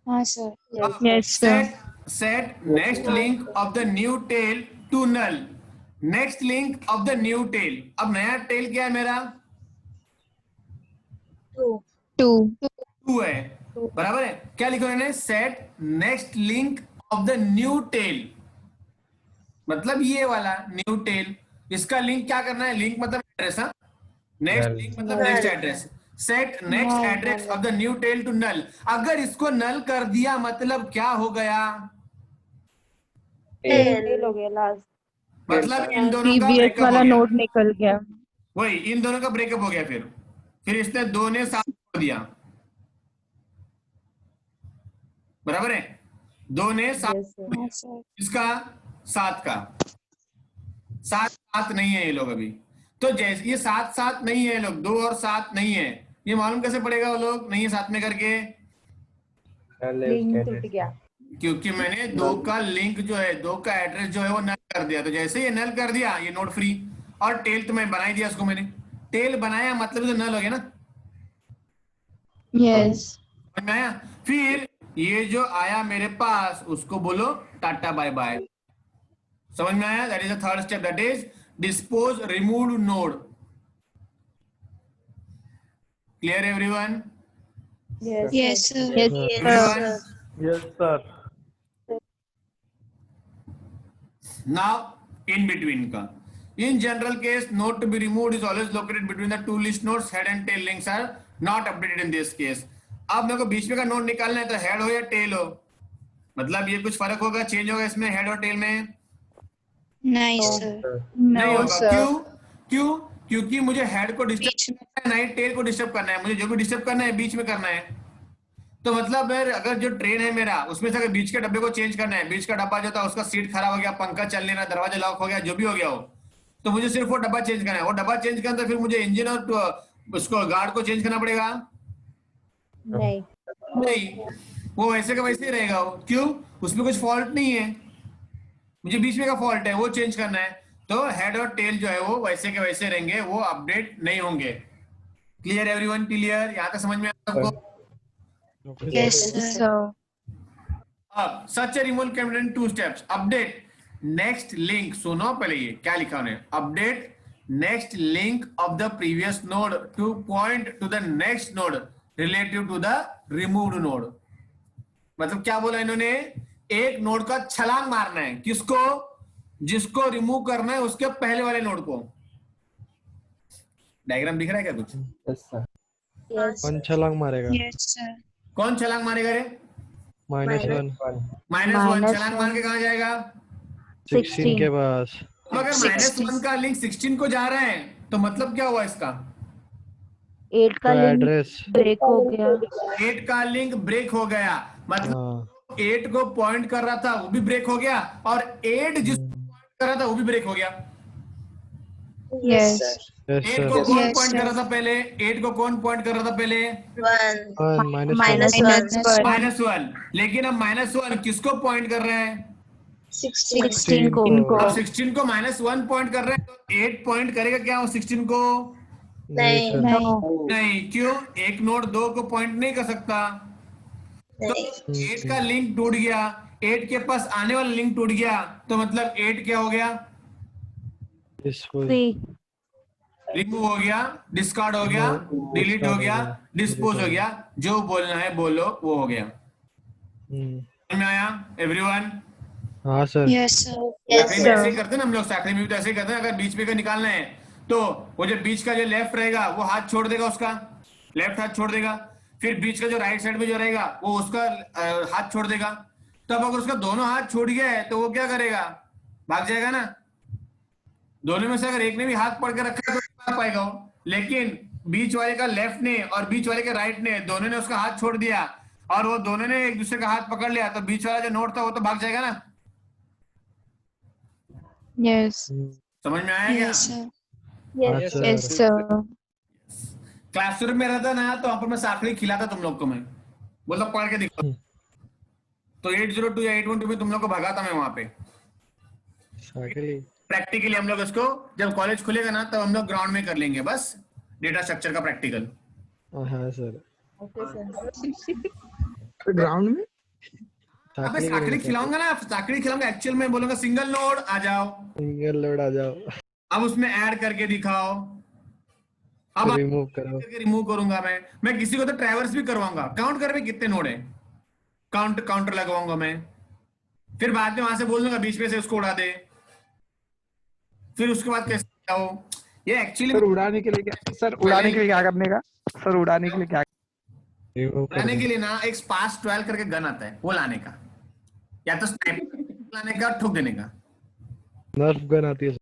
हाँ sir. Yes, sir. Set next link of the new tail to null, next link of the new tail. अब नया टेल क्या है मेरा? 2 है, बराबर है। क्या लिखो मैंने? Set next link of the new tail, मतलब ये वाला न्यू टेल, इसका लिंक क्या करना है? लिंक मतलब एड्रेस, हाँ, नेक्स्ट लिंक मतलब next address. Set next address of the new tail to null. अगर इसको नल कर दिया मतलब क्या हो गया? टेल हो गया लास्ट। मतलब इन दोनों का प्रीवियस ब्रेकअप वाला हो गया, नोट निकल गया। वही इन दोनों का ब्रेकअप हो गया। फिर इसने 2 ने 7 छोड़ दिया, बराबर है। 2 ने 7, यस सर। हाँ सर। इसका 7 का 7 नहीं है ये लोग अभी। तो जैसे ये 7 नहीं है लोग, 2 और 7 नहीं है, ये मालूम कैसे पड़ेगा वो लोग नहीं है साथ में करके? लिंक टूट गया। क्योंकि मैंने 2 का लिंक जो है, 2 का एड्रेस जो है वो नल कर दिया। तो जैसे ये नल कर दिया, ये नोट फ्री। और टेल तो मैं बना ही दिया, उसको मैंने टेल बनाया मतलब तो नल हो गया ना। Yes. समझ में आया? फिर ये जो आया मेरे पास उसको बोलो टाटा बाय बाय। समझ में आया? That is the third step, that is dispose removed node. Clear everyone? Yes, sir. Yes, Everyone? Yes, sir. Now, in between का. In general case, node to be removed is always located between the two list nodes. Head and tail links are not updated in this case. अब मेरे को बीच में का नोड निकालना है तो हेड हो या टेल हो, मतलब ये कुछ फर्क होगा, चेंज होगा इसमें हेड और टेल में? Nice, sir. नहीं No, होगा। sir. क्यों? क्योंकि मुझे हेड को डिस्टर्ब बीच में। करना है, नहीं टेल को डिस्टर्ब करना है। मुझे जो भी डिस्टर्ब करना है बीच में करना है। तो मतलब अगर जो ट्रेन है मेरा, उसमें से अगर बीच के डब्बे को चेंज करना है, बीच का डब्बा जो था उसका सीट खराब हो गया, पंखा चल नहीं रहा, दरवाजा लॉक हो गया, जो भी हो गया हो, तो मुझे सिर्फ वो डब्बा चेंज करना है। वो डब्बा चेंज करना तो फिर मुझे इंजन और उसको गार्ड को चेंज करना पड़ेगा? नहीं, नहीं, वो वैसे का वैसे ही रहेगा। वो क्यों? उसमें कुछ फॉल्ट नहीं है, मुझे बीच में का फॉल्ट है, वो चेंज करना है। तो हेड और टेल जो है वो वैसे के वैसे रहेंगे, वो अपडेट नहीं होंगे। Clear everyone? क्लियर? यहाँ तक समझ में आया सबको? Yes, sir. So, अब such a removal can be done in 2 steps. Update next link. सुनो पहले ये क्या लिखा उन्हें, update next link of the previous node to point to the next node relative to the removed node. मतलब क्या बोला इन्होंने, एक नोड का छलांग मारना है। किसको? जिसको रिमूव करना है उसके पहले वाले नोड को। डायग्राम दिख रहा है क्या कुछ? Yes, sir. Yes. कौन छलांग मारेगा? Yes, sir. कौन छलांग मारेगा रे? -1 -1 छलांग मार के कहाँ जाएगा? 16 के पास। तो अगर 16 -1 का लिंक 16 को जा रहा है तो मतलब क्या हुआ इसका? 8 का तो लिंक एड्रेस। ब्रेक हो गया। 8 का लिंक ब्रेक हो गया, मतलब हाँ 8 को पॉइंट कर रहा था वो भी ब्रेक हो गया, और 8 जिस पॉइंट कर रहा था वो भी ब्रेक हो गया। Yes. yes 8 sir को कौन Yes, पॉइंट कर sir. रहा था पहले? 8 को कौन पॉइंट कर रहा था पहले? 1 -1 Minus 1। लेकिन अब -1 किसको पॉइंट कर रहे हैं? 16 16 को। अब 16 को -1 पॉइंट कर रहे हैं, तो 8 पॉइंट करेगा क्या वो 16 को? नहीं, sir नहीं। नहीं। क्यों? एक नोड 2 को पॉइंट नहीं कर सकता। तो नहीं, 8 का लिंक टूट गया, 8 के पास आने वाला लिंक टूट गया, तो मतलब 8 क्या हो गया? Useful. 3 रिमूव हो गया, डिस्कार्ड हो गया, डिलीट हो गया, डिस्पोज हो गया, जो बोलना है बोलो, वो हो गया। समझ में आया एवरीवन? हाँ सर। Yes, sir. साखड़ी में ऐसे ही करते हैं ना हम लोग, साखड़ी में भी तो ऐसे ही करते हैं। अगर बीच में का निकालना है तो वो जो बीच का जो लेफ्ट रहेगा वो हाथ छोड़ देगा, उसका लेफ्ट हाथ छोड़ देगा, फिर बीच का जो राइट साइड में जो रहेगा वो उसका हाथ छोड़ देगा। तो अब अगर उसका दोनों हाथ छोड़ गया है तो वो क्या करेगा? भाग जाएगा ना। दोनों में से अगर एक ने भी हाथ पकड़ के रखा है तो भाग पाएगा वो, लेकिन बीच वाले का लेफ्ट ने और बीच वाले के राइट ने दोनों ने उसका हाथ छोड़ दिया और वो दोनों ने एक दूसरे का हाथ पकड़ लिया, तो बीच वाला जो नोट था वो तो भाग जाएगा ना। yes, समझ में आया क्या? Yes, sir. yes, yes, sir. Classroom में रहता ना तो वहां पर मैं साखड़ी खिलाता तुम लोग को, मैं बोलता पढ़ के दिखा, तो 802 या 812 में तुम लोग को भगाता मैं वहां पे। साखड़ी। प्रैक्टिकली हम लोग इसको जब कॉलेज खुलेगा ना तब हम लोग ग्राउंड में कर लेंगे, बस डेटा स्ट्रक्चर का प्रैक्टिकल। हाँ सर। Okay sir. ग्राउंड में अबे साखड़ी खिलाऊंगा ना, साखड़ी खिलाऊंगा, एक्चुअल में बोलूंगा सिंगल नोड आ जाओ, सिंगल लोड आ जाओ, अब उसमें ऐड करके दिखाओ, अब रिमूव करो। रिमूव करूंगा मैं किसी को तो ट्रैवर्स भी करवाऊंगा, काउंट कर कितने नोड है, काउंटर लगवाऊंगा मैं, फिर बाद में वहां से बोल दूंगा बीच में से उसको उड़ा दे, फिर उसके बाद कैसे जाओ। ये एक्चुअली सर उड़ाने के लिए क्या, सर उड़ाने के लिए क्या करने का? सर उड़ाने के लिए क्या? रिमूव कर लाने दो। के लिए ना एक स्पास 12 करके गन आता है, वो लाने का, या तो स्नाइपर लाने का, ठोक देने का। नर्फ गन आती है।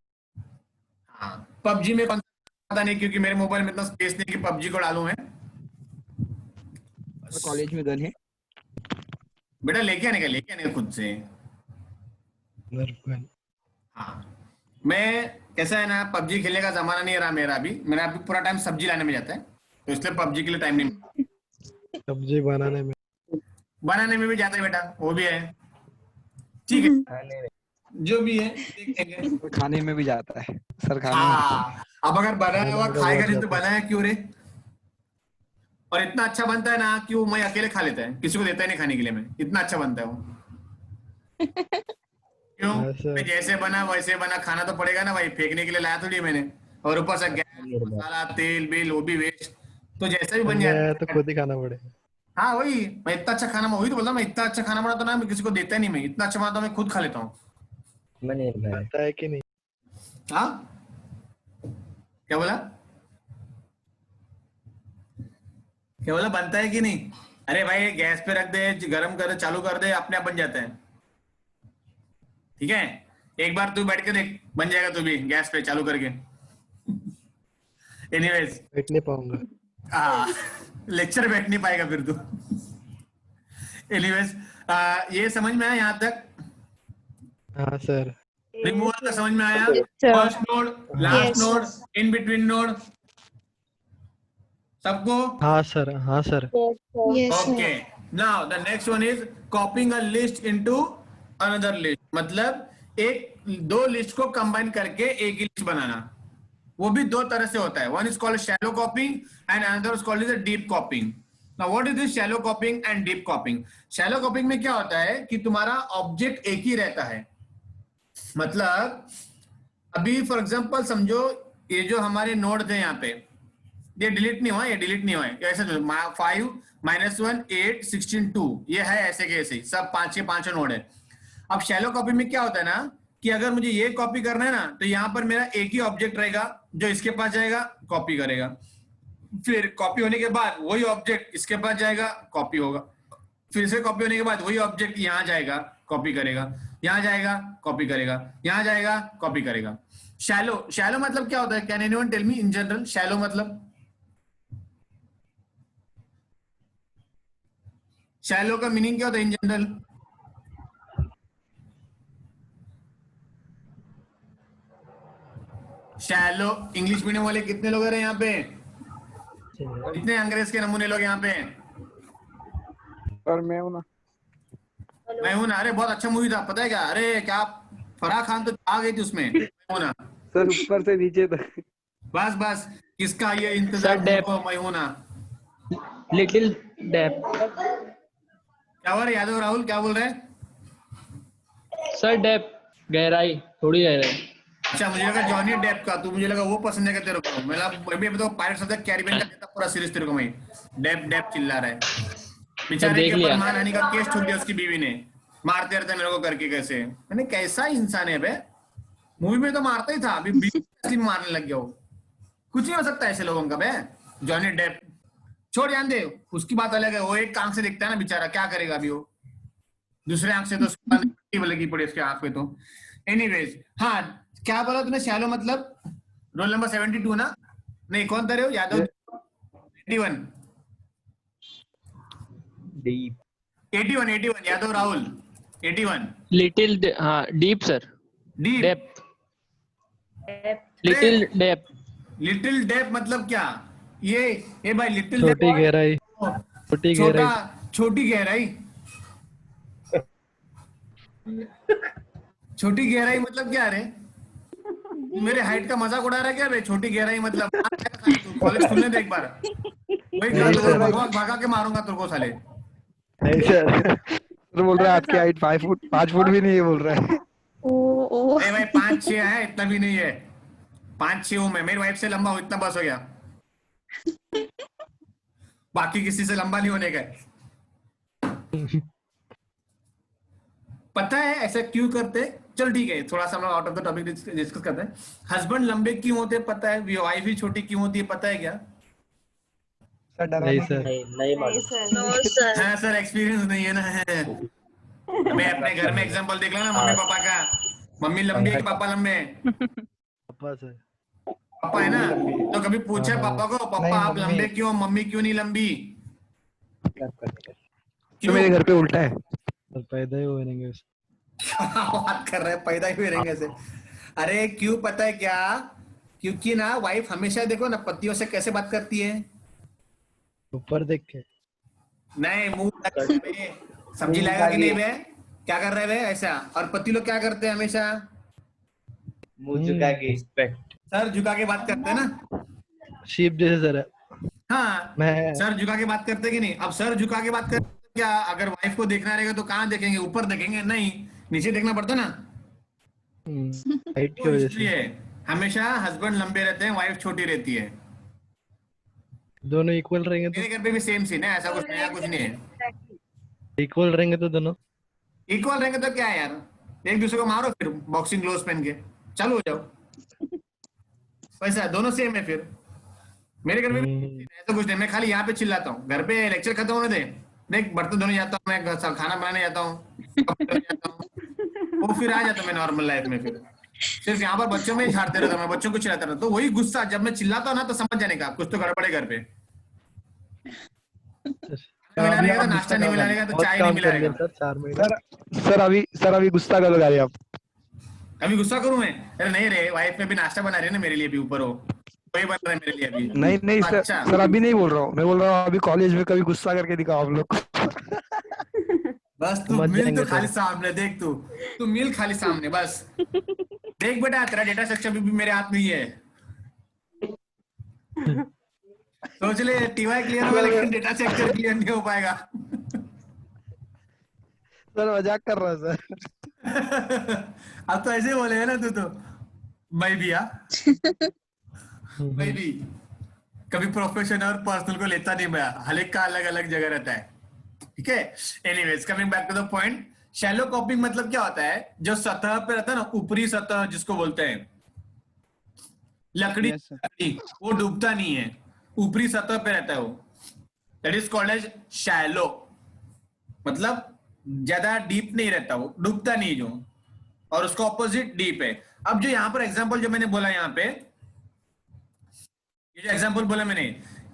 हाँ, पबजी में पता नहीं क्योंकि मेरे मोबाइल में इतना स्पेस नहीं कि पबजी को डालूं मैं। कॉलेज में गन है बेटा, लेके आने का खुद से। नर्फ गन। हाँ, मैं कैसा है ना, पबजी खेलने का जमाना नहीं रहा मेरा अभी पूरा टाइम सब्जी लाने में जाता है, तो इसलिए पबजी के लिए टाइम नहीं। सब्जी बनाने में भी जाता है बेटा, वो भी है, ठीक है, जो भी है देखेंगे। खाने में भी जाता है सर, खाने में। हाँ, अब अगर बनाया हुआ खाएगा नहीं तो बनाया क्यों रे? और इतना अच्छा बनता है ना कि वो मैं अकेले खा लेता है, किसी को देता ही नहीं खाने के लिए, मैं इतना अच्छा बनता है वो। क्यों? मैं जैसे बना वैसे बना, खाना तो पड़ेगा ना भाई, फेंकने के लिए लाया थोड़ी मैंने, और ऊपर से गैस मसाला तेल बिल वो भी वेस्ट, तो जैसा भी बन जाता है तो खुद ही खाना पड़ेगा। हाँ वही, मैं इतना अच्छा खाना, मैं वही तो बोलता हूँ, मैं इतना अच्छा खाना बनाता ना, मैं किसी को देता नहीं, मैं इतना अच्छा बनाता हूँ, मैं खुद खा लेता हूँ। मनीर भाई पता है कि नहीं? हाँ क्या बोला, क्या बोला, बनता है कि नहीं? अरे भाई गैस पे रख दे, गरम कर, चालू कर दे, अपने आप बन जाता है। ठीक है, एक बार तू बैठ के देख, बन जाएगा तू भी गैस पे चालू करके। एनीवेज, बैठ नहीं पाऊंगा। हाँ लेक्चर बैठ नहीं पाएगा फिर तू। एनीवेज, ये समझ में आया यहाँ तक? हाँ सर। रिमूवल का समझ में आया? Yes, sir. First node, last Yes. Node, in between node, सबको? हाँ सर, हाँ sir. Yes, sir. Okay. Now the next one is copying a list into another list. मतलब एक दो लिस्ट को कंबाइन करके एक ही लिस्ट बनाना। वो भी दो तरह से होता है। One is called shallow copying and another is called a deep copying. Now what is this shallow copying and deep copying? Shallow copying में क्या होता है कि तुम्हारा ऑब्जेक्ट एक ही रहता है। मतलब अभी फॉर एग्जांपल समझो, ये जो हमारे नोड थे यहाँ पे, ये डिलीट नहीं हुआ, ये डिलीट नहीं हुआ है, ऐसे 5 -1 8 16 2, ये है ऐसे के ऐसे सब 5 के 5 नोड है। अब शैलो कॉपी में क्या होता है ना कि अगर मुझे ये कॉपी करना है ना, तो यहाँ पर मेरा एक ही ऑब्जेक्ट रहेगा, जो इसके पास जाएगा कॉपी करेगा, फिर कॉपी होने के बाद वही ऑब्जेक्ट इसके पास जाएगा, कॉपी होगा, फिर से कॉपी होने के बाद वही ऑब्जेक्ट यहाँ जाएगा, कॉपी करेगा, यहाँ जाएगा, कॉपी करेगा, यहाँ जाएगा, कॉपी करेगा। शैलो, शैलो मतलब क्या होता है? Can anyone tell me in general shallow मतलब? शैलो का मीनिंग क्या होता है in general? Shallow, English medium वाले कितने लोग हैं यहाँ पे? कितने अंग्रेज के नमूने लोग यहाँ पे? और मैं हूं ना। मैं हूं ना, अरे बहुत अच्छा मूवी था, पता है क्या? अरे क्या फराह खान तो आ गई थी उसमें। मैं हूं ना, सर ऊपर से नीचे तक। बस बस, किसका ये इंतजार को, मैं हूं ना। Little dep. क्या हो रहा है यादव राहुल, क्या बोल रहे हैं? सर डेप गहराई, थोड़ी गहराई। अच्छा, मुझे लगा जॉनी डेप का, तू मुझे लगा वो पसंद है क्या तेरे को? मैं तो पायरेट्स ऑफ द कैरिबियन का देता पूरा सीरीज तेरे को, मैं डेप डेप चिल्ला रहा है। बेचारे के ऊपर मानहानि का केस ठोक दिया उसकी बीवी ने, मारते रहते मेरे को करके, कैसे, मैंने कैसा इंसान है बे? मूवी में तो मारता ही था, अभी बीवी असली में मारने लग गया वो। कुछ नहीं हो सकता ऐसे लोगों का बे। जॉनी डेप छोड़, जान दे, उसकी बात अलग है, वो एक आंख से देखता है ना बेचारा, क्या करेगा अभी वो, दूसरे आंख से तो लगी पड़ी उसके आंख पे तो। एनीवेज, हाँ क्या बोला तूने? शैलो मतलब रोल नंबर 72 ना? नहीं, कौन था रे वो? यादव 81 81 यादव राहुल 81 लिटिल, हाँ deep sir, deep. Depth, little depth. Little dep मतलब क्या? ये भाई लिटिल छोटी गहराई, छोटी गहराई। छोटी गहराई, छोटी गहराई मतलब क्या रे? मेरे हाइट का मजाक उड़ा रहा है क्या बे? छोटी गहराई मतलब कॉलेज खुलने दे एक बार, वही भागा के मारूंगा तेरे को साले। नहीं सर, तो बोल रहा है आपकी हाइट 5 फुट भी नहीं है बोल रहा है। नहीं भाई 5-6 है, इतना भी नहीं है, 5-6 हूँ मैं, मेरी वाइफ से लंबा हूँ, इतना बस हो गया, बाकी किसी से लंबा नहीं होने का। पता है ऐसा क्यों करते? चल ठीक है, थोड़ा सा हम लोग out of the topic discuss करते हैं। हस्बैंड लंबे क्यों होते हैं पता है? वाइफ भी छोटी क्यों होती है पता है क्या? नहीं सर, नहीं मालूम। No sir. हाँ सर, एक्सपीरियंस नहीं है ना। मैं अपने घर में एग्जांपल देख लेना मम्मी पापा का, मम्मी लंबी है कि पापा लंबे हैं? पापा सर। पापा है ना, तो कभी पूछा पापा को, पापा आप लंबे क्यों, मम्मी क्यों नहीं लंबी? तो मेरे घर पे उल्टा है, पैदा ही हुए रहेंगे। बात कर रहे हैं, पैदा ही हुए रहेंगे ऐसे। अरे क्यों पता है क्या? क्योंकि ना वाइफ हमेशा देखो ना पतियों से कैसे बात करती है, ऊपर देख के। नहीं मुंह सब्जी लाएगा कि नहीं बे, क्या कर रहे हैं ऐसा? और पति लोग क्या करते हैं हमेशा? मुंह झुका के, रिस्पेक्ट, सर झुका के बात करते हैं ना, शीप जैसे सर। हाँ मैं सर झुका के बात करते कि नहीं? अब सर झुका के बात करते क्या? अगर वाइफ को देखना रहेगा तो कहाँ देखेंगे? ऊपर देखेंगे? नहीं, नीचे देखना पड़ता ना। हाइट की तो वजह इसलिए से। हमेशा हस्बैंड लंबे रहते हैं, वाइफ छोटी रहती है। दोनों इक्वल रहेंगे मेरे घर पे भी सेम सीन है, ऐसा कुछ नया कुछ नहीं है। तो इक्वल रहेंगे तो दोनों इक्वल रहेंगे तो क्या है यार, एक दूसरे को मारो फिर बॉक्सिंग ग्लोव्स पहन के चालू हो जाओ, वैसा दोनों सेम है फिर। मेरे घर में भी ऐसा कुछ नहीं, मैं खाली यहाँ पे चिल्लाता हूँ, घर पे लेक्चर खत्म होने दे, देख बर्तन धोने जाता हूँ मैं, खाना बनाने जाता हूँ, कपड़े धोने जाता हूँ, वो फिर आ जाता हूँ मैं नॉर्मल लाइफ में। फिर सिर्फ यहाँ पर बच्चों में ही झाड़ते रहता हूँ मैं, बच्चों को चिल्लाता रहता हूँ, तो वही गुस्सा जब मैं चिल्लाता हूँ ना तो समझ जाने का कुछ तो गड़बड़ है घर पे। मिलाने का तो नाश्ता नहीं मिलाने का तो चाय नहीं मिलाएगा। सर 4 महीने सर अभी गुस्सा कब लगा रहे आप? अभी गुस्सा करूं मैं? अरे नहीं रे, वाइफ में भी नाश्ता बना रही है ना मेरे लिए भी, ऊपर हो वही बन रहा है मेरे लिए अभी। नहीं सर, अच्छा सर अभी नहीं बोल रहा हूँ, मैं बोल रहा हूँ अभी कॉलेज में कभी गुस्सा करके दिखाओ आप लोग। बस तू समझ मिल जाएंगे तो खाली सर। सामने देख, तू मिल खाली सामने बस देख बेटा, तेरा डेटा स्ट्रक्चर भी मेरे हाथ में ही है। सोच ले टीवाई क्लियर होगा लेकिन डेटा स्ट्रक्चर क्लियर नहीं हो पाएगा। सर मजाक कर रहा हूँ सर। अब तो ऐसे ही बोलेगा ना तू तो, मैं भी मैं भी कभी प्रोफेशनल और पर्सनल को लेता नहीं मैं, हर एक का अलग अलग जगह रहता है। ठीक है, anyways coming back to the point, shallow copying मतलब क्या होता है, जो सतह पे रहता है ना, ऊपरी सतह जिसको बोलते हैं, लकड़ी लकड़ी वो डूबता नहीं है, ऊपरी सतह पे रहता है वो, that is called as shallow, मतलब ज्यादा डीप नहीं रहता, वो डूबता नहीं जो, और उसका ऑपोजिट डीप है। अब जो यहाँ पर एग्जांपल जो मैंने बोला, यहाँ पे ये जो एग्जांपल बोला मैंने,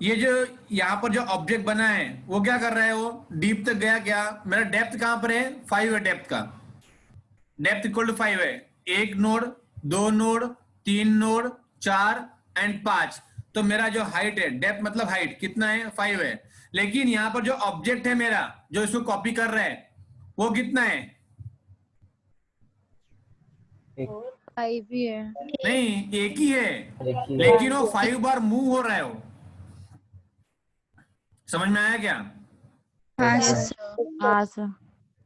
ये जो यहाँ पर जो ऑब्जेक्ट बना है वो क्या कर रहा है, वो डीप तक गया क्या, मेरा डेप्थ कहां पर है 5 है, डेप्थ का डेप्थ इक्वल टू 5 है, 1 नोड 2 नोड 3 नोड 4 एंड 5, तो मेरा जो हाइट है, डेप्थ मतलब हाइट कितना है 5 है, लेकिन यहाँ पर जो ऑब्जेक्ट है मेरा जो इसको कॉपी कर रहा है वो कितना है, 5 भी है। नहीं एक ही है, लेकिन वो 5 बार मूव हो रहा है वो, समझ में आया क्या? हाँ सर। हाँ सर।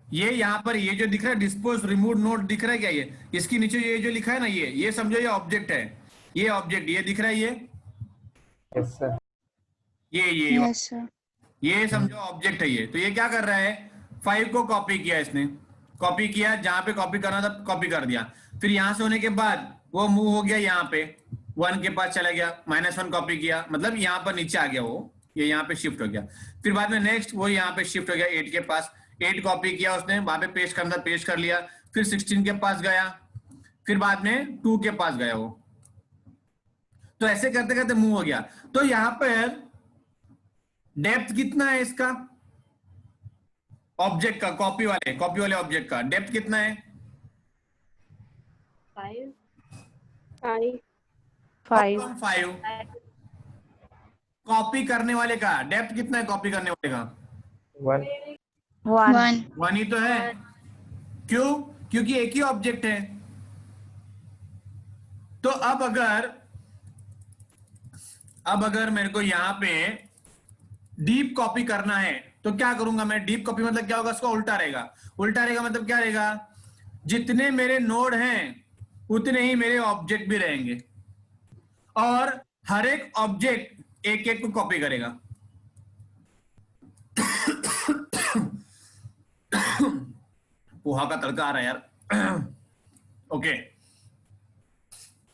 ये यहाँ पर ये जो दिख रहा है डिस्पोज रिमूव नोट दिख रहा है क्या, ये इसके नीचे ये जो लिखा है ना, ये समझो ये ऑब्जेक्ट है, ये ऑब्जेक्ट ये दिख रहा है, ये यस सर। ये समझो ऑब्जेक्ट है ये, तो ये क्या कर रहा है, 5 को कॉपी किया इसने, कॉपी किया जहां पे कॉपी करना था कॉपी कर दिया, फिर यहां से होने के बाद वो मूव हो गया यहाँ पे 1 के पास चला गया, -1 कॉपी किया, मतलब यहाँ पर नीचे आ गया वो, ये यहाँ पे शिफ्ट हो गया, फिर बाद में नेक्स्ट वो यहाँ पे शिफ्ट हो गया 8 के पास, 8 कॉपी किया उसने, वहां पे पेस्ट करना पेस्ट कर लिया, फिर 16 के पास गया, फिर बाद में 2 के पास गया वो, तो ऐसे करते करते मूव हो गया। तो यहाँ पर डेप्थ कितना है इसका ऑब्जेक्ट का, कॉपी वाले ऑब्जेक्ट का डेप्थ कितना है, 5। कॉपी करने वाले का डेप्थ कितना है, कॉपी करने वाले का 1 ही तो है, क्यों, क्योंकि एक ही ऑब्जेक्ट है। तो अब अगर मेरे को यहां पे डीप कॉपी करना है तो क्या करूंगा मैं, डीप कॉपी मतलब क्या होगा, उसका उल्टा रहेगा मतलब क्या रहेगा, जितने मेरे नोड हैं उतने ही मेरे ऑब्जेक्ट भी रहेंगे, और हर एक ऑब्जेक्ट एक एक को कॉपी करेगा। पोहा का तड़का आ रहा है यार। ओके,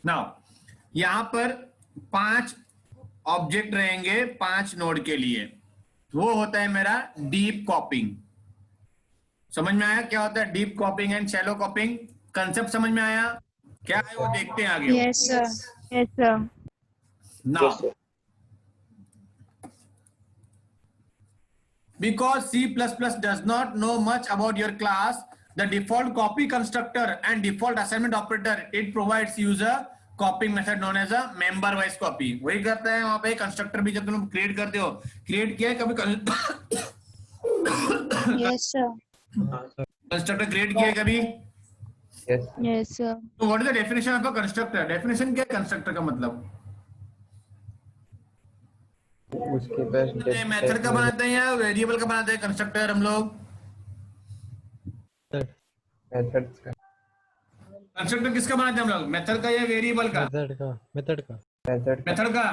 नाउ यहां पर 5 ऑब्जेक्ट रहेंगे 5 नोड के लिए, वो होता है मेरा डीप कॉपिंग। समझ में आया क्या होता है डीप कॉपिंग एंड शैलो कॉपिंग, कंसेप्ट समझ में आया क्या है, वो देखते हैं आगे। Yes sir. Yes sir. Now because C++ does not know much about your class, the default copy constructor and default assignment operator, it provides user copying method known as a member wise copy। वही करता है वहां पे कंस्ट्रक्टर भी, जब तुम क्रिएट करते हो, क्रिएट किया है कभी यस सर। कंस्ट्रक्टर क्रिएट किया है कभी? Yes sir. तो what is the definition of a constructor, definition क्या है कंस्ट्रक्टर का मतलब, उसके पास मेथड का बनाते हैं या वेरिएबल का बनाते हैं कंस्ट्रक्टर हम लोग? मेथड्स का, कंस्ट्रक्टर किसका बनाते हैं हम लोग, मेथड का या वेरिएबल का? मेथड का। मेथड का।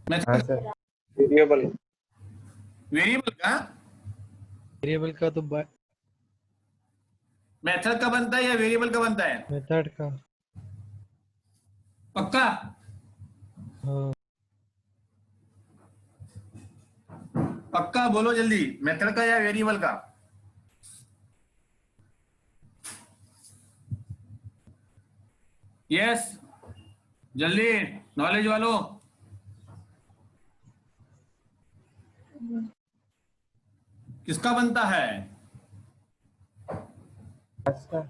हाँ सर वेरिएबल वेरिएबल का तो मेथड का बनता है या वेरिएबल का बनता है? मेथड का। पक्का? हाँ। पक्का बोलो जल्दी, मेथड का या वेरिएबल का? यस, जल्दी नॉलेज वालों। किसका बनता है? सर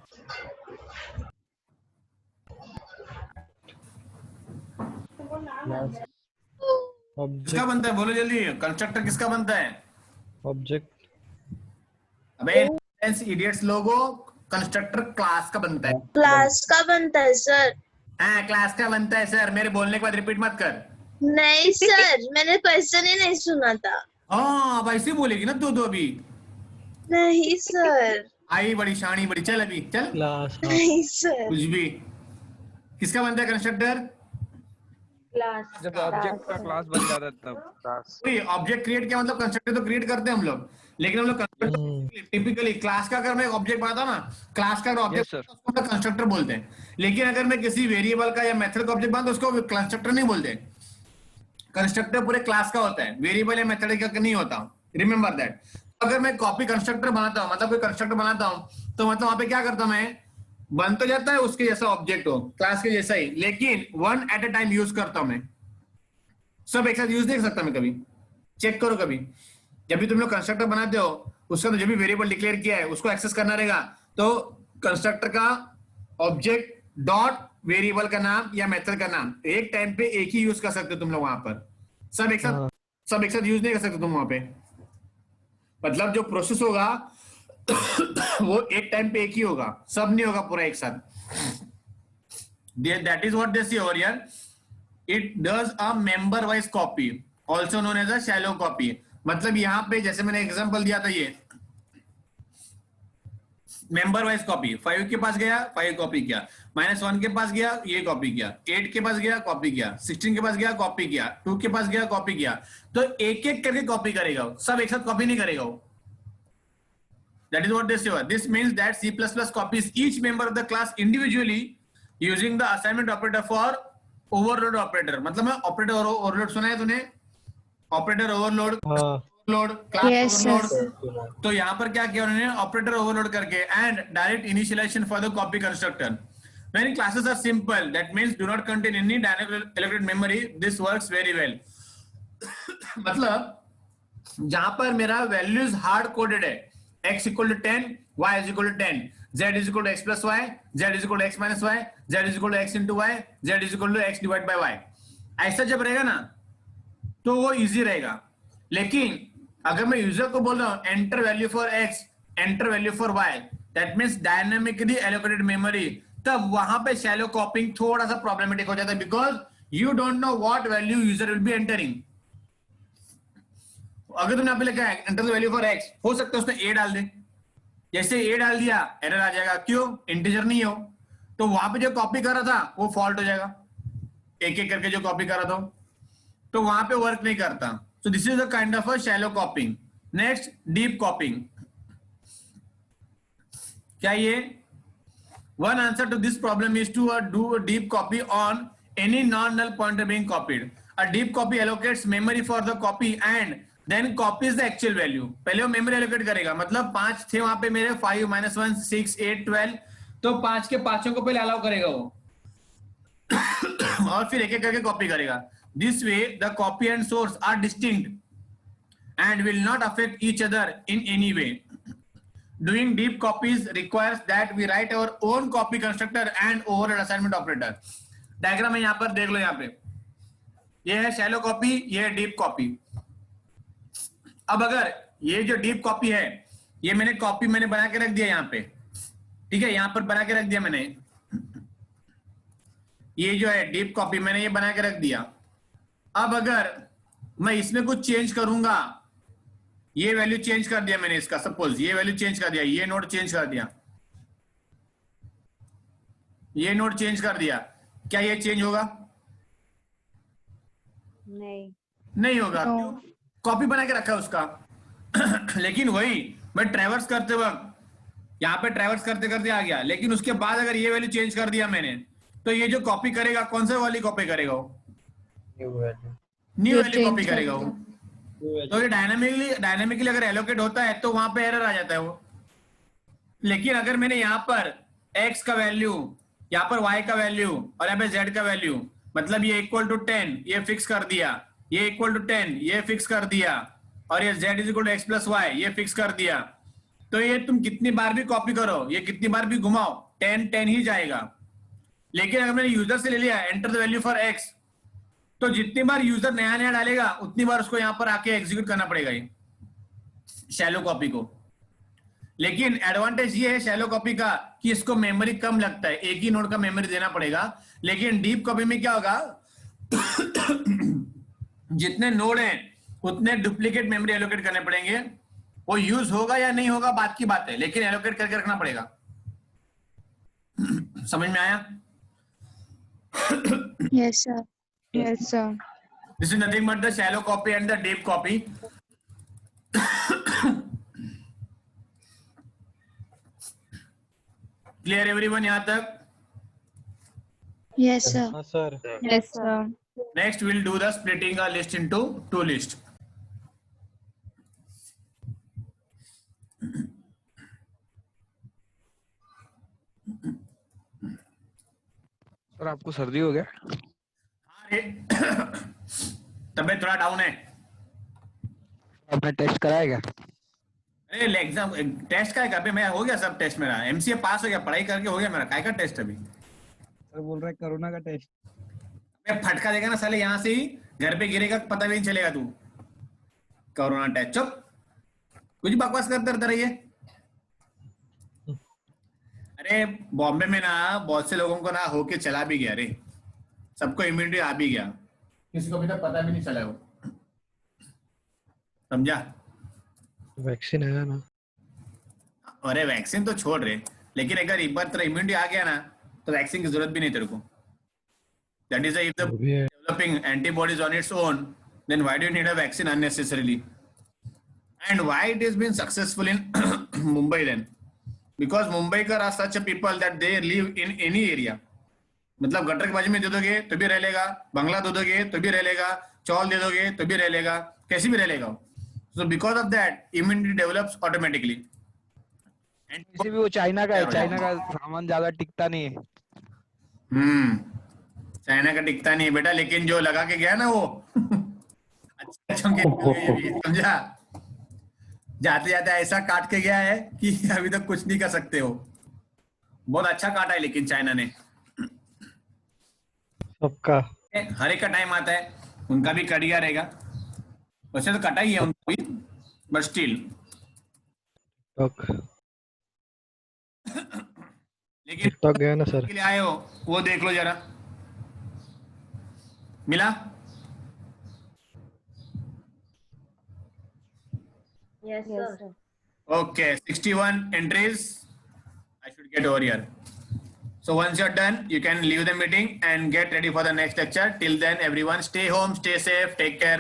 किसका बनता है बोलो जल्दी, कंस्ट्रक्टर किसका बनता है? ऑब्जेक्ट। अबे इडियट्स लोगो, कंस्ट्रक्टर क्लास का बनता है। क्लास का बनता है सर। हाँ क्लास का बनता है सर, मेरे बोलने के बाद रिपीट मत कर। नहीं सर, मैंने क्वेश्चन ही नहीं सुना था। हाँ अब ऐसे बोलेगी ना दो अभी। नहीं सर। आई बड़ी शानी बड़ी, चल अभी चल। क्लास। नहीं सर। कुछ भी। किसका बनता है कंस्ट्रक्टर? क्लास जब ऑब्जेक्ट का क्लास बन जाता है तब क्लास। ऑब्जेक्ट क्रिएट किया मतलब कंस्ट्रक्टर तो क्रिएट करते हैं हम लोग, लेकिन हम लोग कंस्ट्रक्टर टिपिकली क्लास का अगर मैं ऑब्जेक्ट बनाता ना, क्लास का ऑब्जेक्ट उसको हम कंस्ट्रक्टर बोलते हैं। लेकिन अगर मैं किसी वेरिएबल का या मेथड का ऑब्जेक्ट बनाता उसको कंस्ट्रक्टर नहीं बोलते। कंस्ट्रक्टर पूरे क्लास का होता है, वेरिएबल या मेथड का नहीं होता। Remember that. अगर मैं कॉपी कंस्ट्रक्टर बनाता हूं, मतलब कोई कंस्ट्रक्टर बनाता हूं, तो मतलब वहां पे क्या करता हूं मैं, बन तो जाता है उसके जैसा ऑब्जेक्ट हो, क्लास के जैसा ही, लेकिन one at a time use करता हूं मैं। सब एक साथ यूज नहीं कर सकता मैं। कभी चेक करो, कभी जब भी तुम लोग कंस्ट्रक्टर बनाते हो उसका तो जब भी वेरिएबल डिक्लेयर किया है उसको एक्सेस करना रहेगा, तो कंस्ट्रक्टर का ऑब्जेक्ट डॉट वेरिएबल का नाम या मेथड का नाम एक टाइम पे एक ही यूज कर सकते हो तुम लोग वहां पर। सब एक साथ यूज नहीं कर सकते तुम वहां पे। मतलब जो प्रोसेस होगा वो एक टाइम पे एक ही होगा, सब नहीं होगा पूरा एक साथ। That is what they see over here. It does a member wise copy, also known as a shallow copy. मतलब यहां पे जैसे मैंने एग्जांपल दिया था, ये मेंबर वाइज कॉपी, 5 के पास गया 5 कॉपी किया, -1 के पास गया ये कॉपी किया, 8 के पास गया कॉपी किया, 16 के पास गया कॉपी किया, 2 के पास गया कॉपी किया। तो एक एक करके कॉपी करेगा, सब एक साथ कॉपी नहीं करेगा वो। That is what they say. This means that C++ copies each member of the class individually using the assignment operator for overload operator. मतलब मैं operator overload सुना है तूने? Operator overload, overload, class Yes, overload. तो यहाँ पर क्या किया उन्होंने, operator overload करके and direct initialization for the copy constructor. When classes are simple, that means do not contain any dynamic allocated memory. This works very well. मतलब जहां पर मेरा वैल्यूज हार्ड कोडेड है, x equal to 10, y is equal to 10, z is equal to x plus y, z is equal to x minus y, z is equal to x into y, z is equal to x divided by y, ऐसा जब रहेगा ना तो वो इजी रहेगा। लेकिन अगर मैं यूजर को बोल रहा हूं enter value for x, enter value for y, that means dynamically allocated memory, तब वहां पे शैलो कॉपिंग थोड़ा सा प्रॉब्लमेटिक हो जाता है, because you don't know what value user will be entering. अगर तुमने यहाँ पे लिखा है enter the value for x, हो सकता है उसमें a डाल दे, जैसे a डाल दिया एरर आ जाएगा, क्यों, इंटीजर नहीं हो, तो वहां पे जो कॉपी कर रहा था वो फॉल्ट हो जाएगा, एक एक करके जो कॉपी कर रहा था तो वहां पे वर्क नहीं करता। So this is a kind of a shallow copying. Next deep copying. क्या ये one answer to this problem is to do a deep copy on any non null pointer being copied. A deep copy allocates memory for the copy and then copies the actual value. पहले वो मेमोरी एलोकेट करेगा, मतलब 5 थे वहां पे मेरे, 5 -1 6 8 12, तो 5 के पांचों को पहले अलाउ करेगा वो और फिर एक एक करके कॉपी करेगा। This way the copy and source are distinct and will not affect each other in any way. Doing deep copies requires that we write our own copy constructor and overload assignment operator. Diagram है यहाँ पर देख लो, यहाँ पे ये है शैलो कॉपी, ये है डीप कॉपी। अब अगर ये जो डीप कॉपी है, ये मैंने कॉपी मैंने बना के रख दिया यहाँ पे, ठीक है, यहाँ पर बना के रख दिया मैंने, ये जो है डीप कॉपी मैंने ये बना के रख दिया। अब अगर मैं इसमें कुछ चेंज करूंगा, ये वैल्यू चेंज कर दिया मैंने इसका, सपोज ये वैल्यू चेंज कर दिया, ये नोड चेंज कर दिया, ये नोड चेंज कर दिया, क्या ये चेंज होगा? नहीं। नहीं होगा, No. कॉपी बना के रखा है उसका। लेकिन वही मैं ट्रैवर्स करते वक्त यहाँ पे ट्रैवर्स करते करते आ गया, लेकिन उसके बाद अगर ये वैल्यू चेंज कर दिया मैंने, तो ये जो कॉपी करेगा कौन सा वाली कॉपी करेगा वो? New value. न्यू ये वैल्यू change कॉपी कर करेगा वो। तो ये डायनामिकली अगर एलोकेट होता है तो वहां पे एरर आ जाता है वो। लेकिन अगर मैंने यहाँ पर x का वैल्यू, यहाँ पर y का वैल्यू और यहाँ पे z का वैल्यू, मतलब ये इक्वल टू 10 ये फिक्स कर दिया, ये इक्वल टू 10 ये फिक्स कर दिया, और ये z is equal to x plus y ये फिक्स कर दिया, तो ये तुम कितनी बार भी कॉपी करो, ये कितनी बार भी घुमाओ, 10 10 ही जाएगा। लेकिन अगर मैंने यूजर से ले लिया enter the value for x, तो जितनी बार यूजर नया नया डालेगा उतनी बार उसको यहाँ पर आके एग्जीक्यूट करना पड़ेगा ये शैलो कॉपी को। लेकिन एडवांटेज ये है शैलो कॉपी का कि इसको मेमोरी कम लगता है, एक ही नोड का मेमोरी देना पड़ेगा। लेकिन डीप कॉपी में क्या होगा, जितने नोड हैं उतने डुप्लीकेट मेमोरी एलोकेट करने पड़ेंगे। वो यूज होगा या नहीं होगा बात की बात है, लेकिन एलोकेट करके रखना पड़ेगा। समझ में आया? Yes, sir. Yes, sir. This is nothing but the shallow copy and the deep copy. Clear everyone यहाँ तक? Yes, sir. हाँ sir. Yes, sir. Next we'll do the splitting a list into two lists. Sir आपको सर्दी हो गया? अरे तबीयत थोड़ा डाउन है। आपने टेस्ट कराया क्या? अरे एग्जाम टेस्ट का है क्या? मैं हो गया सब टेस्ट, मेरा एमसीए पास हो गया, पढ़ाई करके हो गया मेरा। काय का टेस्ट अभी? सर बोल रहा है कोरोना का टेस्ट। मैं फटका देगा ना साले, यहाँ से ही घर पे गिरेगा पता भी नहीं चलेगा तू। कोरोना टेस्ट, चुप, कुछ बकवास करते रहता रहिए। अरे बॉम्बे में ना बहुत से लोगों को ना होके चला भी गया रे, सबको इम्यूनिटी आ भी गया, किसी को अभी तक पता भी नहीं चला वो, समझा? वैक्सीन है ना? अरे वैक्सीन तो छोड़ रहे, लेकिन अगर एक बार तेरा इम्यूनिटी आ गया ना तो वैक्सीन की जरूरत भी नहीं तेरे को। That is if the developing antibodies on its own, then why do you need a vaccine unnecessarily? And why it is been successful in Mumbai then? Because Mumbaikar are such a people that they live in any area. मतलब गटर के बाजू में दे दोगे तो भी रह लेगा, बंगला दे दोगे तो भी रह लेगा, चौल दे दोगे तो भी रह लेगा, कैसे भी रह लेगा। So because of that immunity develops automatically. वैसे भी वो चाइना का है, चाइना का सामान ज्यादा टिकता नहीं है। चाइना का टिकता नहीं है बेटा, लेकिन जो लगा के गया ना वो अच्छा समझा, जाते जाते ऐसा काट के गया है कि अभी तक कुछ नहीं कर सकते हो। बहुत अच्छा काटा है लेकिन चाइना ने। सबका हर एक का टाइम आता है, उनका भी कट गया रहेगा। वैसे तो कटा ही है उनको भी, बट स्टिल। लेकिन टिकटॉक गया ना सर? के लिए आए हो वो देख लो जरा, मिला? Yes, sir. Okay, 61 entries. I should get over here. So once you're done, you can leave the meeting and get ready for the next lecture. Till then, everyone stay home, stay safe, take care.